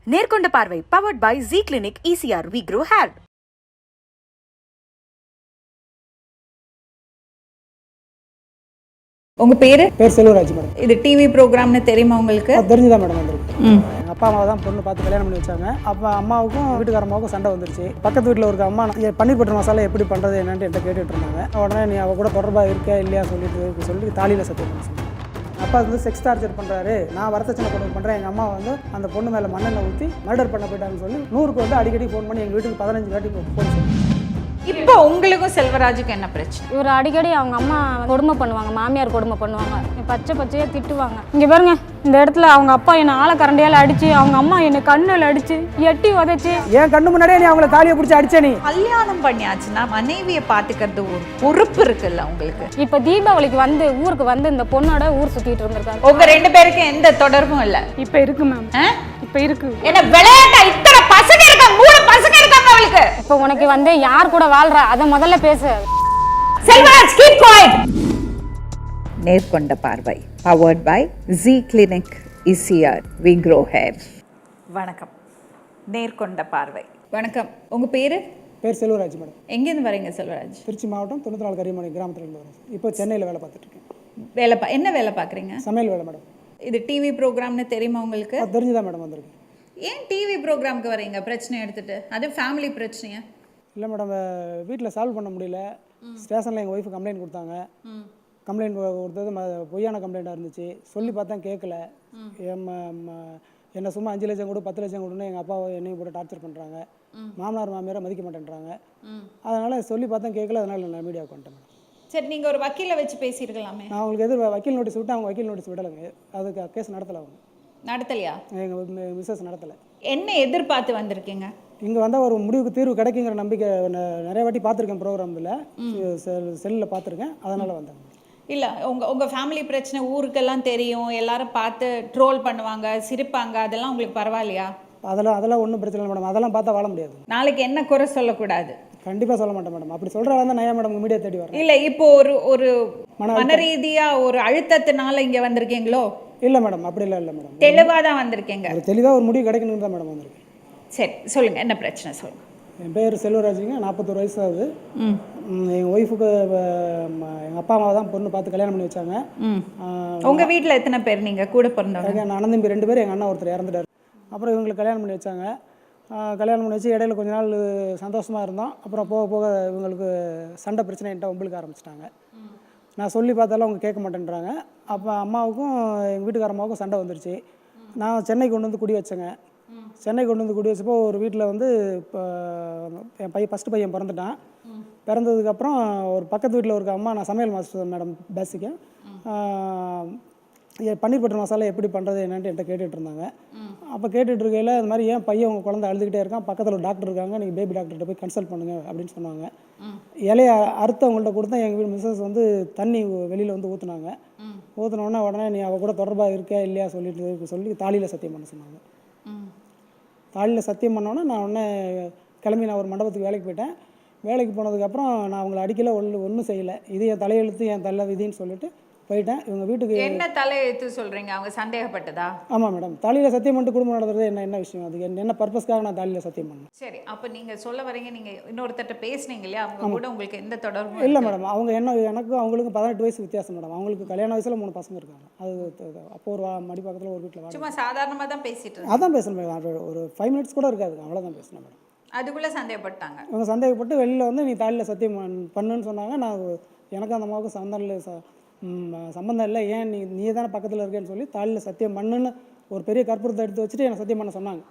நேர்கொண்ட பார்வை powered by Z Clinic ECR We Grow Hair. உங்க பேரு? பேர் செல்வராஜ் மேடம். இது டிவி ப்ரோக்ராம்னு தெரியுமா உங்களுக்கு? தெரிஞ்சுதான் மேடம் வந்திருக்கு. எங்கள் அப்பா அம்மா தான் பொண்ணு பார்த்து கல்யாணம் பண்ணி வச்சாங்க. அப்போ அம்மாவுக்கும் வீட்டுக்காரம்மாவுக்கும் சண்டை வந்துருச்சு. பக்கத்து வீட்டில் ஒரு அம்மா பன்னீர் பட்டர் மசாலா எப்படி பண்ணுறது என்னன்ட்டு என்கிட்ட கேட்டுட்டு இருந்தாங்க. உடனே நீ அவள் கூட தொடர்பாக இருக்கா இல்லையா சொல்லி தாலியில் சத்தியம் பண்ண சொன்னேன். அப்பா வந்து செக்ஸ் டார்ச்சர் பண்ணுறாரு, நான் வரதட்சணை கொடுக்க பண்ணுறேன், எங்கள் அம்மா வந்து அந்த பொண்ணு மேலே மண்ணெண்ணெய் ஊற்றி மர்டர் பண்ண போயிட்டாங்கன்னு சொல்லி 100க்கு வந்து அடிக்கடி ஃபோன் பண்ணி எங்கள் வீட்டுக்கு 15 வாட்டி ஃபோன் சொல்லி. இப்போ உங்களுக்கும் செல்வராஜுக்கும் என்ன பிரச்சனை? இவர் அடிக்கடி அவங்க அம்மா கொடுமை பண்ணுவாங்க, மாமியார் கொடுமை பண்ணுவாங்க, பச்சையாக திட்டுவாங்க. இங்கே பாருங்க, இந்த இடத்துல அவங்க அப்பா என்னை ஆழக்கரண்டியால் அடிச்சு, அவங்க அம்மா என்னை கண்ணில் அடிச்சு எட்டி உதைச்சு, என் கண்ணு முன்னாடியே நீ அவங்கள தாலியை பிடிச்சி அடிச்சே. நீ கல்யாணம் பண்ணியாச்சுன்னா மனைவியை பார்த்துக்கிறது ஒரு பொறுப்பு இருக்குல்ல உங்களுக்கு. இப்போ தீபாவளிக்கு வந்து ஊருக்கு வந்து இந்த பொண்ணோட ஊர் சுற்றிட்டு இருந்திருக்காங்க. உங்க 2 பேருக்கு எந்த தொடர்பும் இல்லை? இப்போ இருக்கு மேம், இப்போ இருக்கு. என்ன விளையாட்டா? இத்தனை பசங்க இருக்காங்க, 3 பசங்க இருக்காங்க அவளுக்கு. இப்போ உனக்கு வந்து யார் கூட வாழ்ற அதை முதல்ல பேசு. Selvaraj keep quiet. நேர்கொண்ட பார்வை powered by Z Clinic ECR We Grow Hair. வணக்கம். நேர்கொண்ட பார்வை. வணக்கம். உங்க பேரு? பேர் செல்வராஜ் மேடம். எங்கேருந்து வரீங்க செல்வராஜ்? திருச்சி மாவட்டம் 94 கரியமனை கிராமத்தில் வரேன். இப்போ சென்னையில் வேலை பார்த்துட்டு இருக்கேன். என்ன வேலை பார்க்குறீங்க? சமையல் வேலை மேடம். இது டிவி ப்ரோக்ராம்னு தெரியுமா உங்களுக்கு? தெரிஞ்சுதான் மேடம் வந்திருக்கு. ஏன் டிவி ப்ரோக்ராமுக்கு வரீங்க பிரச்சனை எடுத்துட்டு? அது ஃபேமிலி பிரச்சனையா? இல்லை மேடம், வீட்டில் சால்வ் பண்ண முடியல. ஸ்டேஷனில் எங்கள் ஒய்ஃபு கம்ப்ளைண்ட் கொடுத்தாங்க. கம்ப்ளைண்ட் கொடுத்தது பொய்யான கம்ப்ளைண்ட்டாக இருந்துச்சு. சொல்லி பார்த்தா கேட்கல. என்னை சும்மா 5 லட்சம் கொடு 10 லட்சம் கொடுன்னு எங்கள் அப்பாவை என்னையும் போட்டு டார்ச்சர் பண்ணுறாங்க. மாமனார் மாமியாரை மதிக்க மாட்டேன்றாங்க. அதனால் சொல்லி பார்த்தா கேட்கல. அதனால் நான் மீடியாவுக்கு வந்துட்டேன் மேடம். சரி, நீங்கள் ஒரு வக்கீலை வச்சு பேசியிருக்கலாமே. நான் அவங்களுக்கு வக்கீல் நோட்டீஸ் விட்டு அவங்க வக்கீல் நோட்டீஸ் விடலைங்க. அதுக்கு கேஸ் நடத்தலை. அவங்க நடத்தலையா? எங்கள் மிஸ்ஸஸ் நடத்தலை. என்ன எதிர்பார்த்து வந்திருக்கீங்க? இங்கே வந்தால் ஒரு முடிவுக்கு தீர்வு கிடைக்குங்கிற நம்பிக்கை நிறைய வாட்டி பார்த்துருக்கேன். ப்ரோக்ராமில் செல்லில் பார்த்துருக்கேன். அதனால் வந்தேன். இல்லை, உங்கள் ஃபேமிலி பிரச்சனை ஊருக்கெல்லாம் தெரியும், எல்லாரும் பார்த்து ட்ரோல் பண்ணுவாங்க, சிரிப்பாங்க, அதெல்லாம் உங்களுக்கு பரவாயில்லையா? அதெல்லாம் ஒன்றும் பிரச்சனை இல்லை மேடம். அதெல்லாம் பார்த்தா வாழ முடியாது. நாளைக்கு என்ன குறை சொல்லக்கூடாது? கண்டிப்பாக சொல்ல மாட்டேன் மேடம். அப்படி சொல்கிறாங்க தான் நான் மேடம் மீடியா தேடி வரேன். இல்லை, இப்போ ஒரு மன ரீதியாக ஒரு அழுத்தத்தினால இங்கே வந்திருக்கீங்களோ? இல்லை மேடம், அப்படிலாம் இல்லை மேடம். தெளிவாக தான் வந்திருக்கீங்க. தெளிவாக ஒரு முடிவு கிடைக்கணும்னு தான் மேடம் வந்திருக்கேன். சரி, சொல்லுங்கள், என்ன பிரச்சனை சொல்லுங்கள். என் பேர் செல்வராஜுங்க, 41 வயசு ஆகுது. எங்கள் ஒய்ஃபுக்கு எங்கள் அப்பா அம்மா தான் பொண்ணு பார்த்து கல்யாணம் பண்ணி வச்சாங்க. உங்கள் வீட்டில் எத்தனை பேர் நீங்கள் கூட பிறந்தவங்க? எங்கள் அண்ணன் தம்பி 2 பேர், எங்கள் அண்ணா ஒருத்தர் இறந்துட்டார். அப்புறம் இவங்களுக்கு கல்யாணம் பண்ணி வச்சாங்க. கல்யாணம் பண்ணி வச்சு இடையில கொஞ்ச நாள் சந்தோஷமாக இருந்தோம். அப்புறம் போக போக இவங்களுக்கு சண்டை பிரச்சனை என்கிட்ட உங்களுக்கு ஆரம்பிச்சிட்டாங்க. நான் சொல்லி பார்த்தாலும் அவங்க கேட்க மாட்டேன்றாங்க. அப்போ அம்மாவுக்கும் எங்கள் வீட்டுக்காரம்மாவுக்கும் சண்டை வந்துருச்சு. நான் சென்னைக்கு கொண்டு வந்து குடி வச்சேங்க. சென்னை கொண்டு வந்து குடி வச்சப்போ ஒரு வீட்டில் வந்து இப்போ என் ஃபஸ்ட்டு பையன் பிறந்துட்டான். பிறந்ததுக்கப்புறம் ஒரு பக்கத்து வீட்டில் ஒரு அம்மா, நான் சமையல் மாஸ்டர் மேடம் பேசிக்கேன், பன்னீர் பட்டர் மசாலா எப்படி பண்ணுறது என்னன்ட்டு என்கிட்ட கேட்டுட்டு இருந்தாங்க. அப்போ கேட்டுட்டு இருக்கையில் இது மாதிரி ஏன் பையன் உங்கள் குழந்தை அழுதுகிட்டே இருக்கான், பக்கத்தில் ஒரு டாக்டர் இருக்காங்க, நீங்கள் பேபி டாக்டர்கிட்ட போய் கன்சல்ட் பண்ணுங்கள் அப்படின்னு சொன்னாங்க. இலையை அறுத்து அவங்கள்ட்ட கொடுத்தா எங்கள் வீடு மிஸ்ஸஸ் வந்து தண்ணி வெளியில் வந்து ஊற்றுனாங்க. உடனே நீ அவள் கூட தொடர்பாக இருக்கா இல்லையா சொல்லி தாலியில் சத்தியம் பண்ண சொன்னாங்க. தாலியில் சத்தியம் பண்ணோன்னே நான் உடனே கிளம்பி நான் ஒரு மண்டபத்துக்கு வேலைக்கு போயிட்டேன். வேலைக்கு போனதுக்கப்புறம் நான் அவங்களை அடிக்கல, ஒன்றும் செய்யலை. இது என் தலையெழுத்து, என் தலை விதின்னு சொல்லிட்டு போயிட்டேன். இவங்க வீட்டுக்கு என்ன தலையெழுத்து சொல்கிறீங்க? அவங்க சந்தேகப்பட்டதா? ஆமாம் மேடம். தாலியில் சத்தியம் பண்ணிட்டு குடும்பம் நடத்துறது என்ன விஷயம்? அதுக்கு என்ன பர்பஸ்க்காக நான் தாலியில் சத்தியம் பண்ணேன். சரி, அப்போ நீங்கள் சொல்ல வரீங்க, நீங்கள் இன்னொருத்தட்ட பேசுனீங்க இல்லையா, அவங்க கூட உங்களுக்கு எந்த தொடர்பும் இல்லை மேடம். அவங்க எனக்கும் அவங்களுக்கும் 18 வயசு வித்தியாசம் மேடம். அவங்களுக்கு கல்யாண வயசில் 3 பசங்க இருக்காங்க. அது அப்போ ஒரு மடி பக்கத்தில் ஒரு வீட்டில் சும்மா சாதாரணமாக தான் பேசிட்டு அதான் பேசணும். ஒரு 5 மினிட்ஸ் கூட இருக்காது, அவ்வளோதான் பேசினேன் மேடம். அதுக்குள்ளே சந்தேகப்பட்டாங்க. இவங்க சந்தேகப்பட்டு வெளியில் வந்து நீ தாலியில் சத்தியம் பண்ணுன்னு சொன்னாங்க. நான் எனக்கு அந்த அம்மாவுக்கு சம்மந்தம் இல்லை, ஏன் நீ தானே பக்கத்தில் இருக்கேன்னு சொல்லி தாலியில் சத்தியம் பண்ணுன்னு ஒரு பெரிய கற்பூரத்தை எடுத்து வச்சுட்டு என்னை சத்தியம் பண்ண சொன்னாங்க.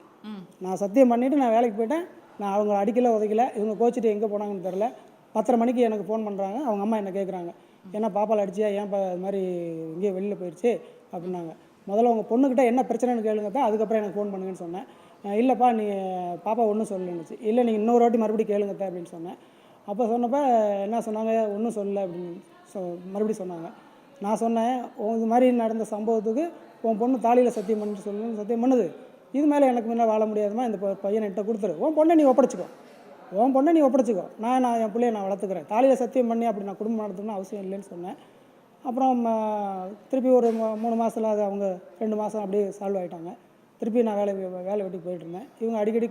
நான் சத்தியம் பண்ணிவிட்டு நான் வேலைக்கு போயிட்டேன். நான் அவங்க அடிக்கல உதைக்கல. இவங்க கோச்சிட்டு எங்கே போனாங்கன்னு தெரில. 10:30 மணிக்கு எனக்கு ஃபோன் பண்ணுறாங்க. அவங்க அம்மா என்ன கேட்குறாங்க, ஏன்னா பாப்பாவில் அடிச்சியா, ஏன் இது மாதிரி இங்கேயே வெளியில் போயிடுச்சு அப்படின்னாங்க. முதல்ல உங்கள் பொண்ணுக்கிட்ட என்ன பிரச்சனைன்னு கேளுங்க தான், அதுக்கப்புறம் எனக்கு ஃபோன் பண்ணுங்கன்னு சொன்னேன். இல்லைப்பா நீ பாப்பா ஒன்றும் சொல்லணுச்சு. இல்லை நீங்கள் இன்னொரு வாட்டி மறுபடியும் கேளுங்க தான் அப்படின்னு சொன்னேன். அப்போ சொன்னப்போ என்ன சொன்னாங்க, ஒன்றும் சொல்லலை அப்படின்னு மறுபடியும் சொன்னாங்க. நான் சொன்னேன், இது மாதிரி நடந்த சம்பவத்துக்கு உன் பொண்ணு தாலியில் சத்தியம் பண்ணிட்டு சொல்லணும்னு சத்தியம் பண்ணுது. இது மேலே எனக்கு முன்னே வாழ முடியாதுமா, இந்த பையனை என்கிட்ட கொடுத்துரு, உன் பொண்ணை நீ ஒப்படைச்சிக்கோ, நான் என் பிள்ளையை நான் வளர்த்துக்கிறேன். தாலியில் சத்தியம் பண்ணி அப்படி நான் குடும்பம் நடத்தணும்னு அவசியம் இல்லைன்னு சொன்னேன். அப்புறம் திருப்பி ஒரு 3 மாதத்தில் அது அவங்க 2 மாதம் அப்படியே சால்வ் ஆகிட்டாங்க. திருப்பி நான் வேலை வீட்டுக்கு போயிட்டு இருந்தேன். இவங்க அடிக்கடி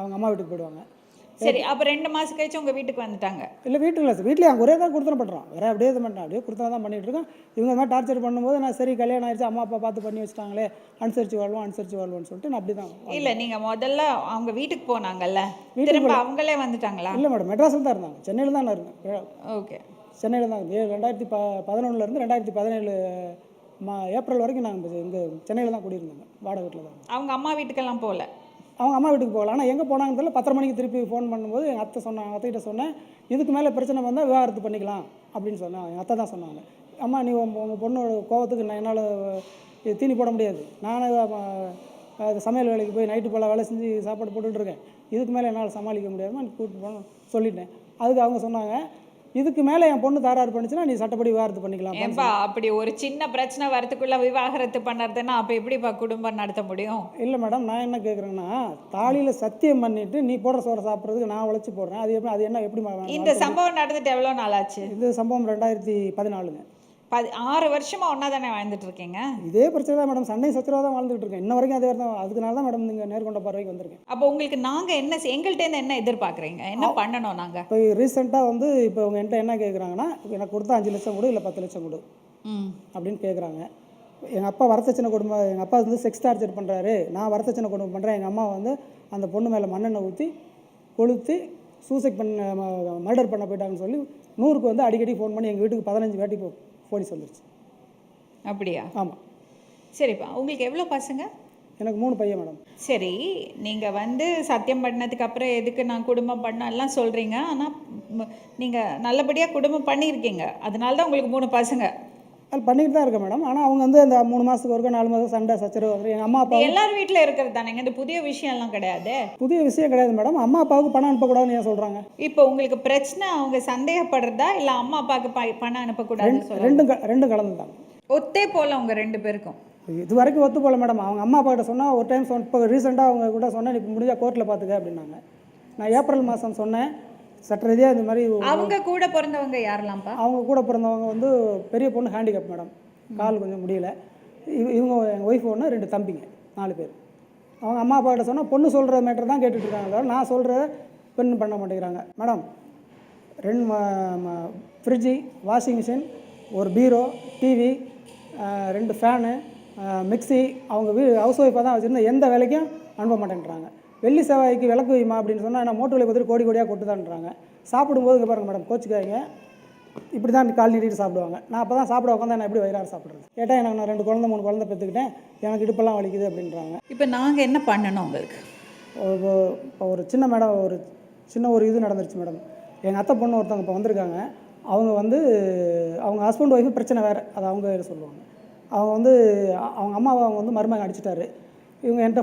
அவங்க அம்மா வீட்டுக்கு போயிடுவாங்க. சரி, அப்போ 2 மாதம் கழிச்சு உங்கள் வீட்டுக்கு வந்துட்டாங்க? இல்லை, வீட்டுக்கு இல்லை சார், வீட்டிலே அவங்க ஒரே தான் கொடுத்தன பண்ணுறோம், வேறு அப்படியே இது பண்ணிட்டேன், அப்படியே கொடுத்தா தான் பண்ணிகிட்டு இருக்கோம். இவங்க மாதிரி டார்ச்சர் பண்ணும்போது நான் சரி கல்யாணம் ஆயிடுச்சு, அம்மா அப்பா பார்த்து பண்ணி வச்சுட்டாங்களே, அனுசரித்து வாழ்வோம்னு சொல்லிட்டு நான் அப்படி தான். இல்லை, நீங்கள் முதல்ல அவங்க வீட்டுக்கு போனாங்கல்ல, திரும்ப அவங்களே வந்துட்டாங்களா? இல்லை மேடம், மெட்ராஸில் தான் இருந்தாங்க, சென்னையில் தான் நான் இருந்தேன். ஓகே, சென்னையில் தான் 2011 2017 ஏப்ரல் வரைக்கும் நாங்கள் இங்கே சென்னையில் தான் குடியிருந்தோங்க, வாடகை வீட்டில் தான். அவங்க அம்மா வீட்டுக்கெல்லாம் போகல? அவங்க அம்மா வீட்டுக்கு போகல. ஆனால் எங்கே போனாங்கன்னு தெரியல. 10:30 மணிக்கு திருப்பி ஃபோன் பண்ணும்போது எங்கள் அத்தை சொன்னாங்க, அத்தைகிட்ட சொன்னேன், இதுக்கு மேலே பிரச்சனை வந்தால் விவாகரத்து பண்ணிக்கலாம் அப்படின்னு சொன்னேன். எங்கள் அத்தை தான் சொன்னாங்க, அம்மா நீ உங்கள் பொண்ணோட கோவத்துக்கு நான் என்னால் தீனி போட முடியாது, நான் சமையல் வேலைக்கு போய் நைட்டு போல் வேலை செஞ்சு சாப்பாடு போட்டுட்ருக்கேன், இதுக்கு மேலே என்னால் சமாளிக்க முடியாதுமா, நீ கூப்பிட்டு போகணும் சொல்லிட்டேன். அதுக்கு அவங்க சொன்னாங்க, இதுக்கு மேலே என் பொண்ணு தாராறு பண்ணிச்சுன்னா நீ சட்டப்படி விவாகரத்து பண்ணிக்கலாம். ஏன்பா அப்படி ஒரு சின்ன பிரச்சனை வரத்துக்குள்ளே விவாகரத்து பண்ணுறதுன்னா அப்போ எப்படிப்பா குடும்பம் நடத்த முடியும்? இல்லை மேடம், நான் என்ன கேட்குறேன்னா, தாலியில் சத்தியம் பண்ணிவிட்டு நீ போடுற சோறை சாப்பிட்றதுக்கு நான் உழைச்சி போடுறேன், அது என்ன எப்படி? இந்த சம்பவம் நடந்துட்டு எவ்வளோ நாள் ஆச்சு? இது சம்பவம் 2014. 6 வருஷமா ஒன்றா தானே வாழ்ந்துட்டு இருக்கீங்க? இதே பிரச்சனை தான் மேடம், சண்டை சச்சரவாக தான் வாழ்ந்துட்டு இருக்கேன் இன்ன வரைக்கும். அதே தான், அதுக்குனால தான் மேடம் நீங்கள் நேர்கொண்ட பார்வைக்கு வந்திருக்கேன். அப்போ உங்களுக்கு நாங்கள் எங்கள்கிட்ட என்ன எதிர்பார்க்குறீங்க, என்ன பண்ணணும் நாங்கள்? இப்போ ரீசெண்டாக இப்போ அவங்க என்கிட்ட என்ன கேட்குறாங்கன்னா, எனக்கு கொடுத்தா 5 லட்சம் கொடு, இல்லை 10 லட்சம் கொடு அப்படின்னு கேட்குறாங்க. எங்கள் அப்பா வரதட்சணை குடும்பம், எங்கள் அப்பா செக்ஸ் டார்ச்சர் பண்ணுறாரு, நான் வரதட்சணை குடும்பம் பண்ணுறேன். எங்கள் அம்மா அந்த பொண்ணு மேலே மண்ணெண்ணெய் ஊற்றி கொளுத்தி சூசைட் மர்டர் பண்ண போயிட்டாங்கன்னு சொல்லி 100க்கு அடிக்கடி ஃபோன் பண்ணி எங்கள் வீட்டுக்கு 15 வாட்டி போலீஸ் வந்துருச்சு. அப்படியா? ஆமாம். சரிப்பா, உங்களுக்கு எவ்வளோ பசங்க? எனக்கு 3 பையன் மேடம். சரி, நீங்கள் சத்தியம் பண்ணதுக்கு அப்புறம் எதுக்கு நான் குடும்பம் பண்ணலாம் சொல்கிறீங்க, ஆனால் நீங்கள் நல்லபடியாக குடும்பம் பண்ணியிருக்கீங்க, அதனால தான் உங்களுக்கு 3 பசங்க. அது பண்ணிக்கிட்டு தான் இருக்கேன் மேடம். ஆனால் அவங்க அந்த 3 மாதத்துக்கு ஒருக்கா 4 மாதம் சண்டை சச்சரவு வந்து எங்கள் அம்மா அப்பா எல்லார் வீட்டில் இருக்கிறது தானேங்க, இந்த புதிய விஷயம்லாம் கிடையாது. புதிய விஷயம் கிடையாது மேடம். அம்மா அப்பாவுக்கு பணம் அனுப்பக்கூடாதுன்னு ஏன் சொல்கிறாங்க? இப்போ உங்களுக்கு பிரச்சனை அவங்க சந்தேகப்படுறதா இல்லை அம்மா அப்பாவுக்கு பணம் அனுப்பக்கூடாதுன்னு சொல்லுங்க? ரெண்டும் கலந்துட்டாங்க. ஒத்தே போல் அவங்க 2 பேருக்கும் இது வரைக்கும் ஒத்து போகல மேடம். அவங்க அம்மா அப்பாக்கிட்ட சொன்னால் ஒரு டைம் இப்போ ரீசெண்டாக அவங்க கூட சொன்னேன், இப்போ முடிஞ்சால் கோர்ட்டில் பார்த்துக்க அப்படின்னாங்க. நான் ஏப்ரல் மாதம் சொன்னேன், சட்ட ரீதியாக இந்த மாதிரி. அவங்க கூட பிறந்தவங்க யாரெல்லாம்ப்பா? அவங்க கூட பிறந்தவங்க பெரிய பொண்ணு ஹேண்டிகேப் மேடம், கால் கொஞ்சம் முடியல. இவங்க எங்கள் ஒய்ஃப் 2 தம்பிங்க, 4 பேர். அவங்க அம்மா அப்பாக்கிட்ட சொன்னால் பொண்ணு சொல்கிற மேட்டர் தான் கேட்டுட்ருக்காங்க, நான் சொல்கிறத பெண் பண்ண மாட்டேங்கிறாங்க மேடம். 2 ஃப்ரிட்ஜு, வாஷிங் மிஷின், ஒரு பீரோ, டிவி, 2 ஃபேனு, மிக்சி, அவங்க ஹவுஸ் ஒய்ஃபாக தான் வச்சுருந்தா எந்த வேலைக்கும் அனுப்ப மாட்டேன்றாங்க. வெள்ளி செவ்வாய்க்கு விளக்கு வைமா அப்படின்னு சொன்னால் நான் மோட்டு விலை கொடுத்துட்டு கோடி கோடியாக கொட்டுதான்றாங்க. சாப்பிடும்போது இங்கே பாருங்கள் மேடம், கோச்சிக்காய்ங்க, இப்படி தான் கால் நீட்டிட்டு சாப்பிடுவாங்க. நான் அப்போ தான் சாப்பிட உட்காந்தா நான் எப்படி வயிறார சாப்பிட்றது? கேட்டால் எனக்கு நான் 2 குழந்தை 3 குழந்தை பெற்றுக்கிட்டேன், எனக்கு இடுப்பெல்லாம் வலிக்குது அப்படின்றாங்க. இப்போ நாங்கள் என்ன பண்ணணும் உங்களுக்கு? இப்போ ஒரு சின்ன ஒரு இது நடந்துருச்சு மேடம். எங்கள் அத்தை பொண்ணு ஒருத்தவங்க இப்போ வந்திருக்காங்க. அவங்க அவங்க ஹஸ்பண்ட் ஒய்ஃபு பிரச்சனை வேறு, அது அவங்க சொல்லுவாங்க. அவங்க அவங்க அம்மாவை மருமகன் அடிச்சிட்டாரு. இவங்க என்கிட்ட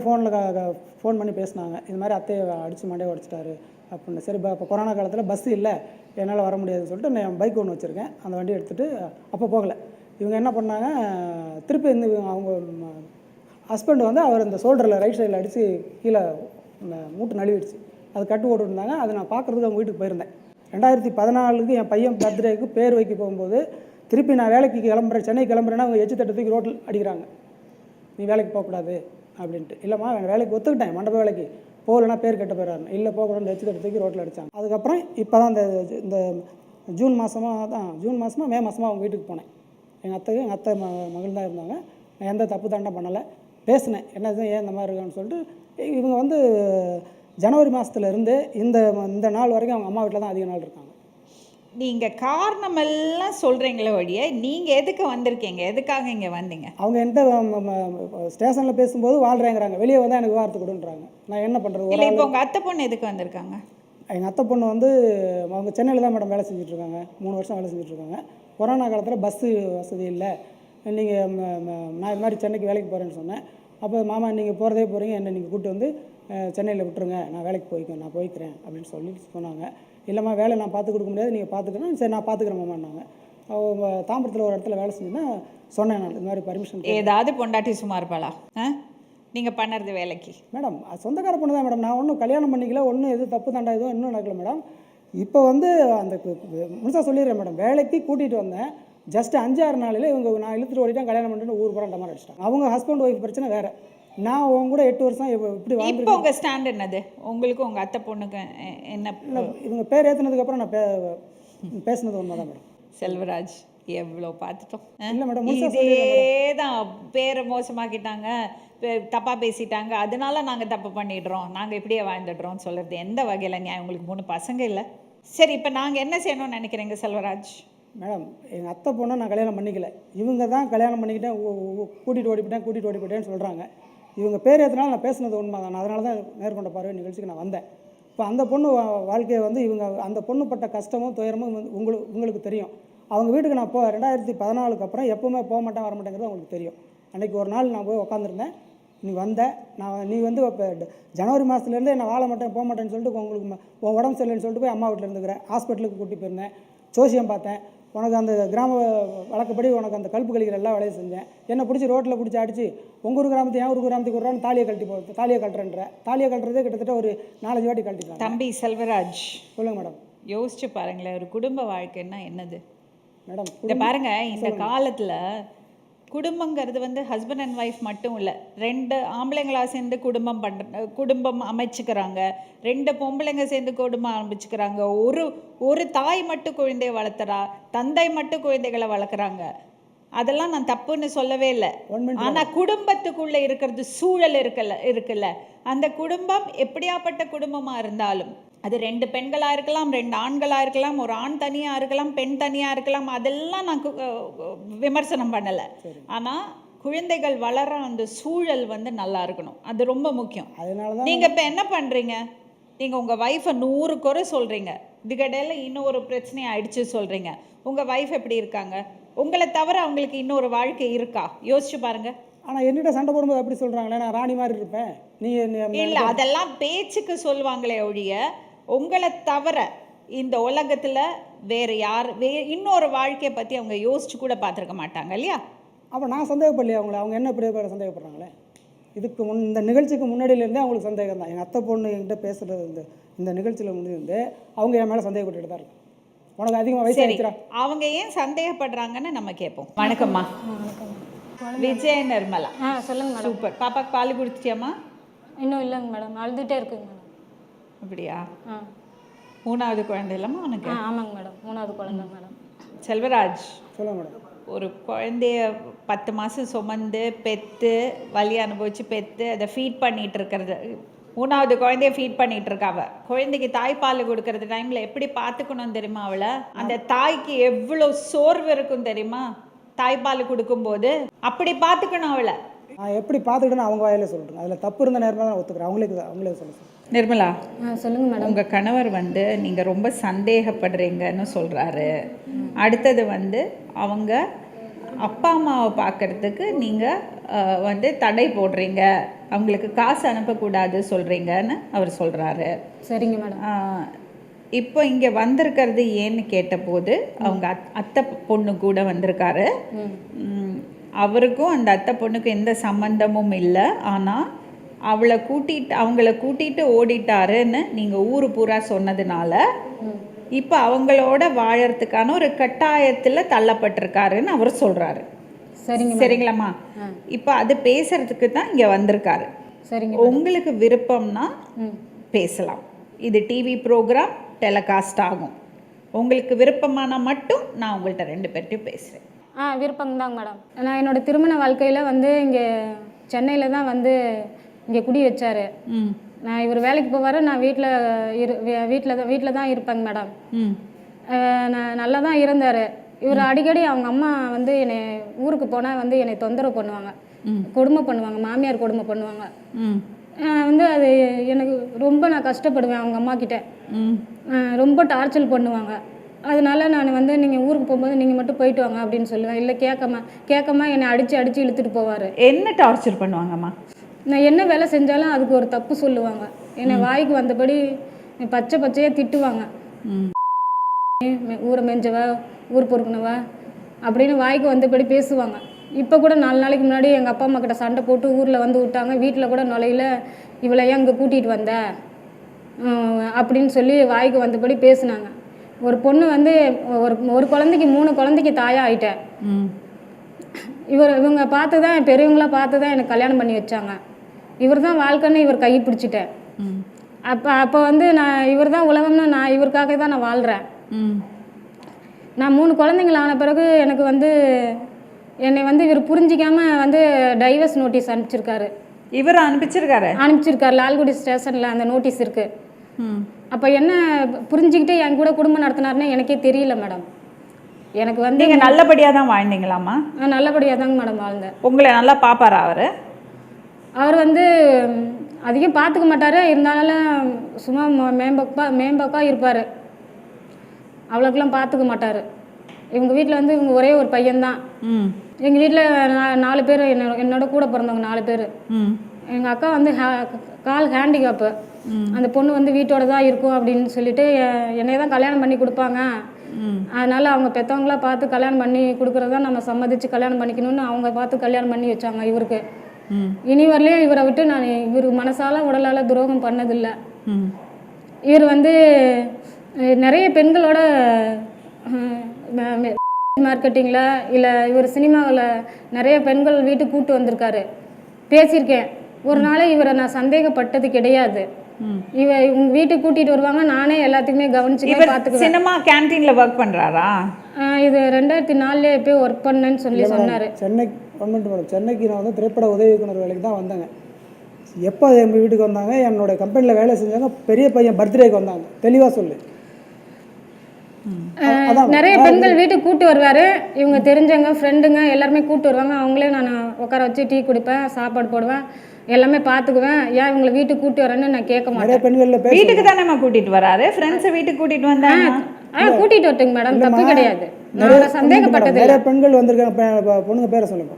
ஃபோன் பண்ணி பேசினாங்க, இது மாதிரி அத்தையை அடித்து மண்டையை உடச்சிட்டாரு அப்படின்னு. சரி, இப்போ கொரோனா காலத்தில் பஸ் இல்லை, என்னால் வர முடியாதுன்னு சொல்லிட்டு நான் பைக் ஒன்று வச்சுருக்கேன், அந்த வண்டி எடுத்துகிட்டு அப்போ போகலை. இவங்க என்ன பண்ணாங்க, திருப்பி அவங்க ஹஸ்பண்ட் அவர் இந்த ஷோல்டரில் ரைட் சைடில் அடித்து கீழே மூட்டு நழுவிடுச்சு. அது கட்டு போட்டுருந்தாங்க. அது நான் பார்க்குறதுக்கு அவங்க வீட்டுக்கு போயிருந்தேன். 2014 என் பையன் பர்த்டேக்கு பேர் வைக்க போகும்போது திருப்பி நான் வேலைக்கு கிளம்புறேன், சென்னை கிளம்புறேன்னா அவங்க எச்சு தட்டு தூக்கி ரோட்டில் அடிக்கிறாங்க, நீ வேலைக்கு போகக்கூடாது அப்படின்ட்டு. இல்லைம்மா நான் வேலைக்கு ஒத்துக்கிட்டேன், மண்டப வேலைக்கு போகலன்னா பேர் கெட்ட போயிடாரு, இல்லை போகக்கூடாது, எச்சு தட்டு தூக்கி ரோட்டில் அடித்தாங்க. அதுக்கப்புறம் இப்போ தான் இந்த ஜூன் மாதமாக மே மாதமாக அவங்க வீட்டுக்கு போனேன். எங்கள் அத்தை மகள் தான் இருந்தாங்க. நான் எந்த தப்பு தாண்டா பண்ணலை, பேசினேன், என்னது ஏன் இந்த மாதிரி இருக்கான்னு சொல்லிட்டு. இவங்க ஜனவரி மாதத்துலேருந்து இந்த நாள் வரைக்கும் அவங்க அம்மா வீட்டில் தான் அதிக நாள் இருக்காங்க. நீங்கள் காரணமெல்லாம் சொல்கிறீங்களே ஒழிய நீங்கள் எதுக்கு வந்திருக்கீங்க, எதுக்காக இங்கே வந்தீங்க? அவங்க என்கிட்ட ஸ்டேஷனில் பேசும்போது வாழ்கிறேங்கிறாங்க, வெளியே வந்தால் எனக்கு விவாகரத்து கொடுன்றாங்க. நான் என்ன பண்ணுறது? இல்லை, இப்போ உங்கள் அத்தை பொண்ணு எதுக்கு வந்திருக்காங்க? எங்கள் அத்தை பொண்ணு அவங்க சென்னையில் தான் மேடம் வேலை செஞ்சுட்ருக்காங்க, 3 வருஷம் வேலை செஞ்சுட்ருக்காங்க. கொரோனா காலத்தில் பஸ்ஸு வசதி இல்லை, நீங்கள் நான் இது மாதிரி சென்னைக்கு வேலைக்கு போகிறேன்னு சொன்னேன். அப்போ மாமா நீங்கள் போகிறதே போகிறீங்க, என்னை நீங்கள் கூப்பிட்டு சென்னையில் விட்டுருங்க, நான் வேலைக்கு போய்க்கிறேன் அப்படின்னு சொன்னாங்க. இல்லைம்மா வேலை நான் பார்த்து கொடுக்க முடியாது, நீங்கள் பார்த்துக்கணும். சரி நான் பார்த்துக்கிறேன் மாமான்னாங்க. அவங்க தாம்பரத்தில் ஒரு இடத்துல வேலை செஞ்சுன்னா சொன்னேன், நான் இது மாதிரி பர்மிஷன். ஏதாவது பொண்டாட்டி சும்மா இருப்பாளா நீங்கள் பண்ணுறது வேலைக்கு? மேடம் அது சொந்தக்கார பொண்ணு தான் மேடம், நான் ஒன்றும் கல்யாணம் பண்ணிக்கல, ஒன்றும் எதுவும் தப்பு தாண்டா எதுவும் இன்னும் நடக்கல மேடம். இப்போ அந்த முழுசாக சொல்லிடுறேன் மேடம், வேலைக்கு கூட்டிகிட்டு வந்தேன். ஜஸ்ட் 5-6 நாளில் நான் இழுத்துட்டு ஓடிட்டேன், கல்யாணம் பண்ணிட்டு ஊர் பூரா டமார் அடிச்சிட்டாங்க. அவங்க ஹஸ்பண்ட் ஒய்ஃப் பிரச்சனை வேறு, நான் உன் கூட 8 வருஷம் இப்படி இப்போ வாழ்ந்துருக்கேன். உங்கள் ஸ்டாண்ட் என்னது? உங்களுக்கு உங்கள் அத்தை பொண்ணுக்கு என்ன? இல்லை, இவங்க பேர் ஏற்றுனதுக்கப்புறம் நான் பேசுனது உண்மை தான் மேடம். செல்வராஜ் எவ்வளோ பார்த்துட்டோம். இல்லை மேடம், இதே தான் பேரை மோசமாக்கிட்டாங்க, தப்பாக பேசிட்டாங்க, அதனால நாங்கள் தப்பு பண்ணிடுறோம், நாங்கள் இப்படியே வாழ்ந்துடுறோம் சொல்கிறது எந்த வகையில் நியாயம்? உங்களுக்கு 3 பசங்க இல்லை. சரி, இப்போ நாங்கள் என்ன செய்யணும்னு நினைக்கிறீங்க செல்வராஜ்? மேடம், எங்கள் அத்தை பொண்ணை நான் கல்யாணம் பண்ணிக்கல, இவங்க தான் கல்யாணம் பண்ணிக்கிட்டேன், கூட்டிகிட்டு ஓடிப்பிட்டேன்னு சொல்கிறாங்க. இவங்க பேர் ஏற்றினாலும் நான் பேசுனது உண்மை தான். நான் அதனால தான் நேர்கொண்ட பார்வை நிகழ்ச்சிக்கு நான் வந்தேன். இப்போ அந்த பொண்ணு வாழ்க்கையை வந்து இவங்க அந்த பொண்ணு பட்ட கஷ்டமும் துயரமும் உங்களுக்கு தெரியும். அவங்க வீட்டுக்கு நான் 2014 அப்புறம் எப்போவுமே போக மாட்டேன், வர மாட்டேங்கிறது அவங்களுக்கு தெரியும். அன்றைக்கி ஒரு நாள் நான் போய் உட்காந்துருந்தேன், நீ வந்தேன். நீ வந்து இப்போ ஜனவரி மாதத்துலேருந்தே நான் வாழ மாட்டேன், போக மாட்டேன்னு சொல்லிட்டு உங்களுக்கு உன் உடம்பு சரியில்லைன்னு சொல்லிட்டு போய் அம்மா வீட்டில் இருந்துக்கிறேன். ஹாஸ்பிட்டலுக்கு கூட்டி போயிருந்தேன், ஜோசியம் பார்த்தேன். உனக்கு அந்த கிராம வழக்கப்படி உனக்கு அந்த கல்ப்பு கழிக்கிற எல்லா வேலையும் செஞ்சேன். என்ன பிடிச்சி ரோட்டில் பிடிச்சி அடிச்சு உங்கள் ஊர் கிராமத்தை என் ஊர் கிராமத்துக்கு விட்றான்னு தாலியை கட்டுறேன்ற. தாலியை கட்டுறதே கிட்டத்தட்ட ஒரு 4-5 வாட்டி கழட்டிக்கலாம். தம்பி செல்வராஜ், சொல்லுங்கள் மேடம். யோசிச்சு பாருங்களேன், ஒரு குடும்ப வாழ்க்கைன்னா என்னது மேடம்? இதை பாருங்க, இந்த காலத்தில் குடும்பங்கிறது வந்து ஹஸ்பண்ட் அண்ட் ஒய்ஃப் மட்டும் இல்லை, 2 ஆம்பளைங்களா சேர்ந்து குடும்பம் அமைச்சுக்கிறாங்க, 2 பொம்பளைங்க சேர்ந்து குடும்பம் அமைச்சுக்கிறாங்க, ஒரு தாய் மட்டும் குழந்தைய வளர்த்துறா, தந்தை மட்டும் குழந்தைகளை வளர்க்குறாங்க. அதெல்லாம் நான் தப்புன்னு சொல்லவே இல்லை. ஆனால் குடும்பத்துக்குள்ளே இருக்கிறது சூழல் இருக்குல்ல, அந்த குடும்பம் எப்படியாப்பட்ட குடும்பமாக இருந்தாலும் அது 2 பெண்களாக இருக்கலாம், 2 ஆண்களாக இருக்கலாம், ஒரு ஆண் தனியாக இருக்கலாம், பெண் தனியாக இருக்கலாம், அதெல்லாம் நான் விமர்சனம் பண்ணலை. ஆனால் குழந்தைகள் வளர அந்த சூழல் வந்து நல்லா இருக்கணும், அது ரொம்ப முக்கியம். நீங்கள் இப்போ என்ன பண்ணுறீங்க? நீங்கள் உங்கள் ஒய்ஃபை 100 குறை சொல்கிறீங்க, இதுக்கடையில் இன்னொரு பிரச்சனை ஆயிடுச்சு சொல்கிறீங்க. உங்கள் ஒய்ஃப் எப்படி இருக்காங்க? உங்களை தவிர அவங்களுக்கு இன்னொரு வாழ்க்கை இருக்கா? யோசிச்சு பாருங்க. ஆனால் என்னிட்ட சண்டை போடும்போது அப்படி சொல்கிறாங்களே, நான் ராணி மாதிரி இருப்பேன். இல்லை, அதெல்லாம் பேச்சுக்கு சொல்லுவாங்களே ஒழிய, உங்களை தவிர இந்த உலகத்தில் வேறு இன்னொரு வாழ்க்கையை பற்றி அவங்க யோசிச்சு கூட பார்த்துருக்க மாட்டாங்க இல்லையா? அப்போ நான் சந்தேகப்படலையா அவங்க என்ன இப்படி சந்தேகப்படுறாங்களே? இதுக்கு இந்த நிகழ்ச்சிக்கு முன்னாடியிலேருந்தே அவங்களுக்கு சந்தேகம் தான். எங்கள் அத்தை பொண்ணு என்கிட்ட பேசுகிறது இந்த நிகழ்ச்சியில் முன்னாடி அவங்க என் மேலே சந்தேகப்பட்டுட்டு தான் இருக்கு. உனக்கு அதிகமாக வயசு ஆயிடுச்சுடா. அவங்க ஏன் சந்தேகப்படுறாங்கன்னு நம்ம கேட்போம். வணக்கம்மா. விஜய் நிர்மலா. சொல்லுங்க மேடம். சூப்பர். பாப்பாக்கு பால் குடிச்சிட்டியாம்மா? இன்னும் இல்லைங்க மேடம், அழுதுகிட்டே இருக்குங்க மேடம். அப்படியா? 3வது குழந்தை இல்லைம்மா உனக்கு? ஆமாங்க மேடம், 3வது குழந்தை மேடம். செல்வராஜ், சொல்லுங்க மேடம். ஒரு குழந்தைய 10 மாதம் சுமந்து பெற்று வலி அனுபவித்து பெற்று அதை ஃபீட் பண்ணிகிட்டு இருக்கிறது, 3வது குழந்தைய ஃபீட் பண்ணிகிட்டு இருக்காவ. குழந்தைக்கு தாய்ப்பால் கொடுக்கறது டைமில் எப்படி பார்த்துக்கணும் தெரியுமா? அவளை அந்த தாய்க்கு எவ்வளோ சோர்வு இருக்கும் தெரியுமா? தாய்ப்பால் கொடுக்கும்போது அப்படி பார்த்துக்கணும் அவளை. நான் எப்படி பார்த்துக்கிட்டேன்னு அவங்க வாயிலே சொல்கிறேன். அதில் தப்பு இருந்த நேரமாக தான் ஒத்துக்கிறேன். அவங்களே சொல்லுங்கள். நிர்மலா, சொல்லுங்க மேடம். உங்கள் கணவர் வந்து நீங்கள் ரொம்ப சந்தேகப்படுறீங்கன்னு சொல்கிறாரு. அடுத்தது வந்து அவங்க அப்பா அம்மாவை பார்க்குறதுக்கு நீங்கள் வந்து தடை போடுறீங்க, அவங்களுக்கு காசு அனுப்பக்கூடாது சொல்கிறீங்கன்னு அவர் சொல்கிறாரு. சரிங்க மேடம். இப்போ இங்கே வந்திருக்கிறது ஏன்னு கேட்டபோது அவங்க அத்தை பொண்ணு கூட வந்திருக்காரு. அவருக்கும் அந்த அத்தை பொண்ணுக்கும் எந்த சம்பந்தமும் இல்லை. ஆனால் அவங்கள கூட்டிகிட்டு ஓடிட்டாருன்னு நீங்கள் ஊர் பூரா சொன்னதுனால இப்போ அவங்களோட வாழறதுக்கான ஒரு கட்டாயத்தில் தள்ளப்பட்டிருக்காருன்னு அவர் சொல்கிறாரு. சரிங்களாம்மா? இப்போ அது பேசுறதுக்கு தான் இங்கே வந்திருக்காரு. சரிங்க. உங்களுக்கு விருப்பம்னா பேசலாம். இது டிவி ப்ரோக்ராம், டெலிகாஸ்ட் ஆகும். உங்களுக்கு விருப்பமான மட்டும் நான் உங்கள்கிட்ட 2 பேர்ட்டையும் பேசுகிறேன். விருப்பம்தாங்க மேடம். நான் என்னோடய திருமண வாழ்க்கையில் வந்து இங்கே சென்னையில் தான் வந்து இங்கே குடி வச்சார். நான் இவர் வேலைக்கு போவார், நான் வீட்டில் தான் இருப்பேங்க மேடம். நான் நல்லா தான் இருந்தார். இவர் அடிக்கடி அவங்க அம்மா வந்து என்னை ஊருக்கு போனால் வந்து என்னை தொந்தரவு பண்ணுவாங்க, கொடுமை பண்ணுவாங்க, மாமியார் கொடுமை பண்ணுவாங்க. வந்து அது எனக்கு ரொம்ப நான் கஷ்டப்படுவேன். அவங்க அம்மா கிட்ட ரொம்ப டார்ச்சர் பண்ணுவாங்க. அதனால நான் வந்து நீங்கள் ஊருக்கு போகும்போது நீங்கள் மட்டும் போயிட்டு வாங்க அப்படின்னு சொல்லுவேன். இல்லை கேட்காம என்னை அடித்து இழுத்துட்டு போவார். என்ன டார்ச்சர் பண்ணுவாங்கம்மா? நான் என்ன வேலை செஞ்சாலும் அதுக்கு ஒரு தப்பு சொல்லுவாங்க. என்னை வாய்க்கு வந்தபடி பச்சையாக திட்டுவாங்க. ஊரை மெஞ்சவா, ஊர் பொறுக்குனவா அப்படின்னு வாய்க்கு வந்தபடி பேசுவாங்க. இப்போ கூட 4 நாளைக்கு முன்னாடி எங்கள் அப்பா அம்மா கிட்ட சண்டை போட்டு ஊரில் வந்து விட்டாங்க. வீட்டில் கூட நுழையில இவளை ஏன் இங்கே கூட்டிகிட்டு வந்த அப்படின்னு சொல்லி வாய்க்கு வந்தபடி பேசுனாங்க. ஒரு பொண்ணு வந்து ஒரு குழந்தைக்கு 3 குழந்தைக்கு தாயாக ஆயிட்டேன். இவங்க பார்த்து தான், பெரியவங்களாம் பார்த்து தான் எனக்கு கல்யாணம் பண்ணி வச்சாங்க. இவர் தான் வாழ்க்கைன்னு இவர் கை பிடிச்சிட்டேன். அப்போ வந்து நான் இவர் தான் உலகம்னு நான் இவருக்காக தான் நான் வாழ்கிறேன். நான் 3 குழந்தைங்கள் ஆன பிறகு எனக்கு வந்து என்னை வந்து இவர் புரிஞ்சிக்காமல் வந்து டைவர்ஸ் நோட்டீஸ் அனுப்பிச்சிருக்காரு. இவர் அனுப்பிச்சிருக்காரு லால்குடி ஸ்டேஷனில் அந்த நோட்டீஸ் இருக்குது. அப்போ என்ன புரிஞ்சுக்கிட்டு என் கூட குடும்பம் நடத்தினாருன்னு எனக்கே தெரியல மேடம். எனக்கு வந்து நீங்கள் நல்லபடியாக தான் வாழ்ந்தீங்களாம்மா? நான் நல்லபடியாக தாங்க மேடம் வாழ்ந்தேன். உங்களை நல்லா பார்ப்பாரா அவர் வந்து அதிகம் பார்த்துக்க மாட்டார், இருந்தாலும் சும்மா மேம்போக்கா இருப்பார், அவ்வளோக்கெல்லாம் பார்த்துக்க மாட்டார். இவங்க வீட்டில் வந்து இவங்க ஒரே ஒரு பையன்தான். எங்கள் வீட்டில் 4 பேர், என்னோட கூட பிறந்தவங்க 4 பேர். எங்கள் அக்கா வந்து கால் ஹேண்டிகேப்பு. அந்த பொண்ணு வந்து வீட்டோட தான் இருக்கும் அப்படின்னு சொல்லிட்டு என்னை தான் கல்யாணம் பண்ணி கொடுப்பாங்க. அதனால் அவங்க பெற்றவங்களாம் பார்த்து கல்யாணம் பண்ணி கொடுக்குறதா நம்ம சம்மதிச்சு கல்யாணம் பண்ணிக்கணும்னு அவங்க பார்த்து கல்யாணம் பண்ணி வச்சாங்க இவருக்கு. இனி வரலையும் இவரை விட்டு நான் இவர் மனசால உடலால் துரோகம் பண்ணதில்லை. இவர் வந்து நிறைய பெண்களோட மார்க்கெட்டிங்கில் இல்லை இவர் சினிமாவில் நிறைய பெண்கள் வீட்டுக்கு கூப்பிட்டு வந்திருக்காரு, பேசியிருக்கேன். ஒரு நாள் இவரை நான் சந்தேகப்பட்டது கிடையாது. உங்கள் வீட்டுக்கு கூட்டிகிட்டு வருவாங்க, நானே எல்லாத்துக்குமே கவனிச்சுக்கே பார்த்துக்குவேன். சினிமா கேன்டீனில் ஒர்க் பண்ணுறாரா? இது 2004 போய் ஒர்க் பண்ணேன்னு சொன்னார். சென்னைக்கு நான் வந்து திரைப்பட உதவி இயக்குனர் வேலைக்கு தான் வந்தேங்க. எப்போ எங்கள் வீட்டுக்கு வந்தாங்க, என்னோட கம்பெனியில் வேலை செஞ்சாங்க, பெரிய பையன் பர்த்டேக்கு வந்தாங்க. தெளிவாக சொல்லு. நிறைய பெண்கள் வீட்டுக்கு கூப்பிட்டு வருவார். இவங்க தெரிஞ்சவங்க ஃப்ரெண்டுங்க எல்லாருமே கூப்பிட்டு வருவாங்க. அவங்களே நான் உட்கார வச்சு டீ குடிப்பேன், சாப்பாடு போடுவேன், எல்லாமே பார்த்துக்குவேன். ஏன் இவங்களை வீட்டுக்கு கூப்பிட்டு வரேன்னு நான் கேட்க மாட்டேன். பெண்கள் வீட்டுக்கு தானே கூட்டிகிட்டு வராரு, ஃப்ரெண்ட்ஸை வீட்டுக்கு கூட்டிகிட்டு வந்தாங்க. கூட்டிகிட்டு வரட்டுங்க மேடம், தப்பு கிடையாது. நான் சந்தேகப்பட்டது. நிறைய பெண்கள் வந்திருக்காங்க. பொண்ணுங்க பேரை சொல்லுங்க.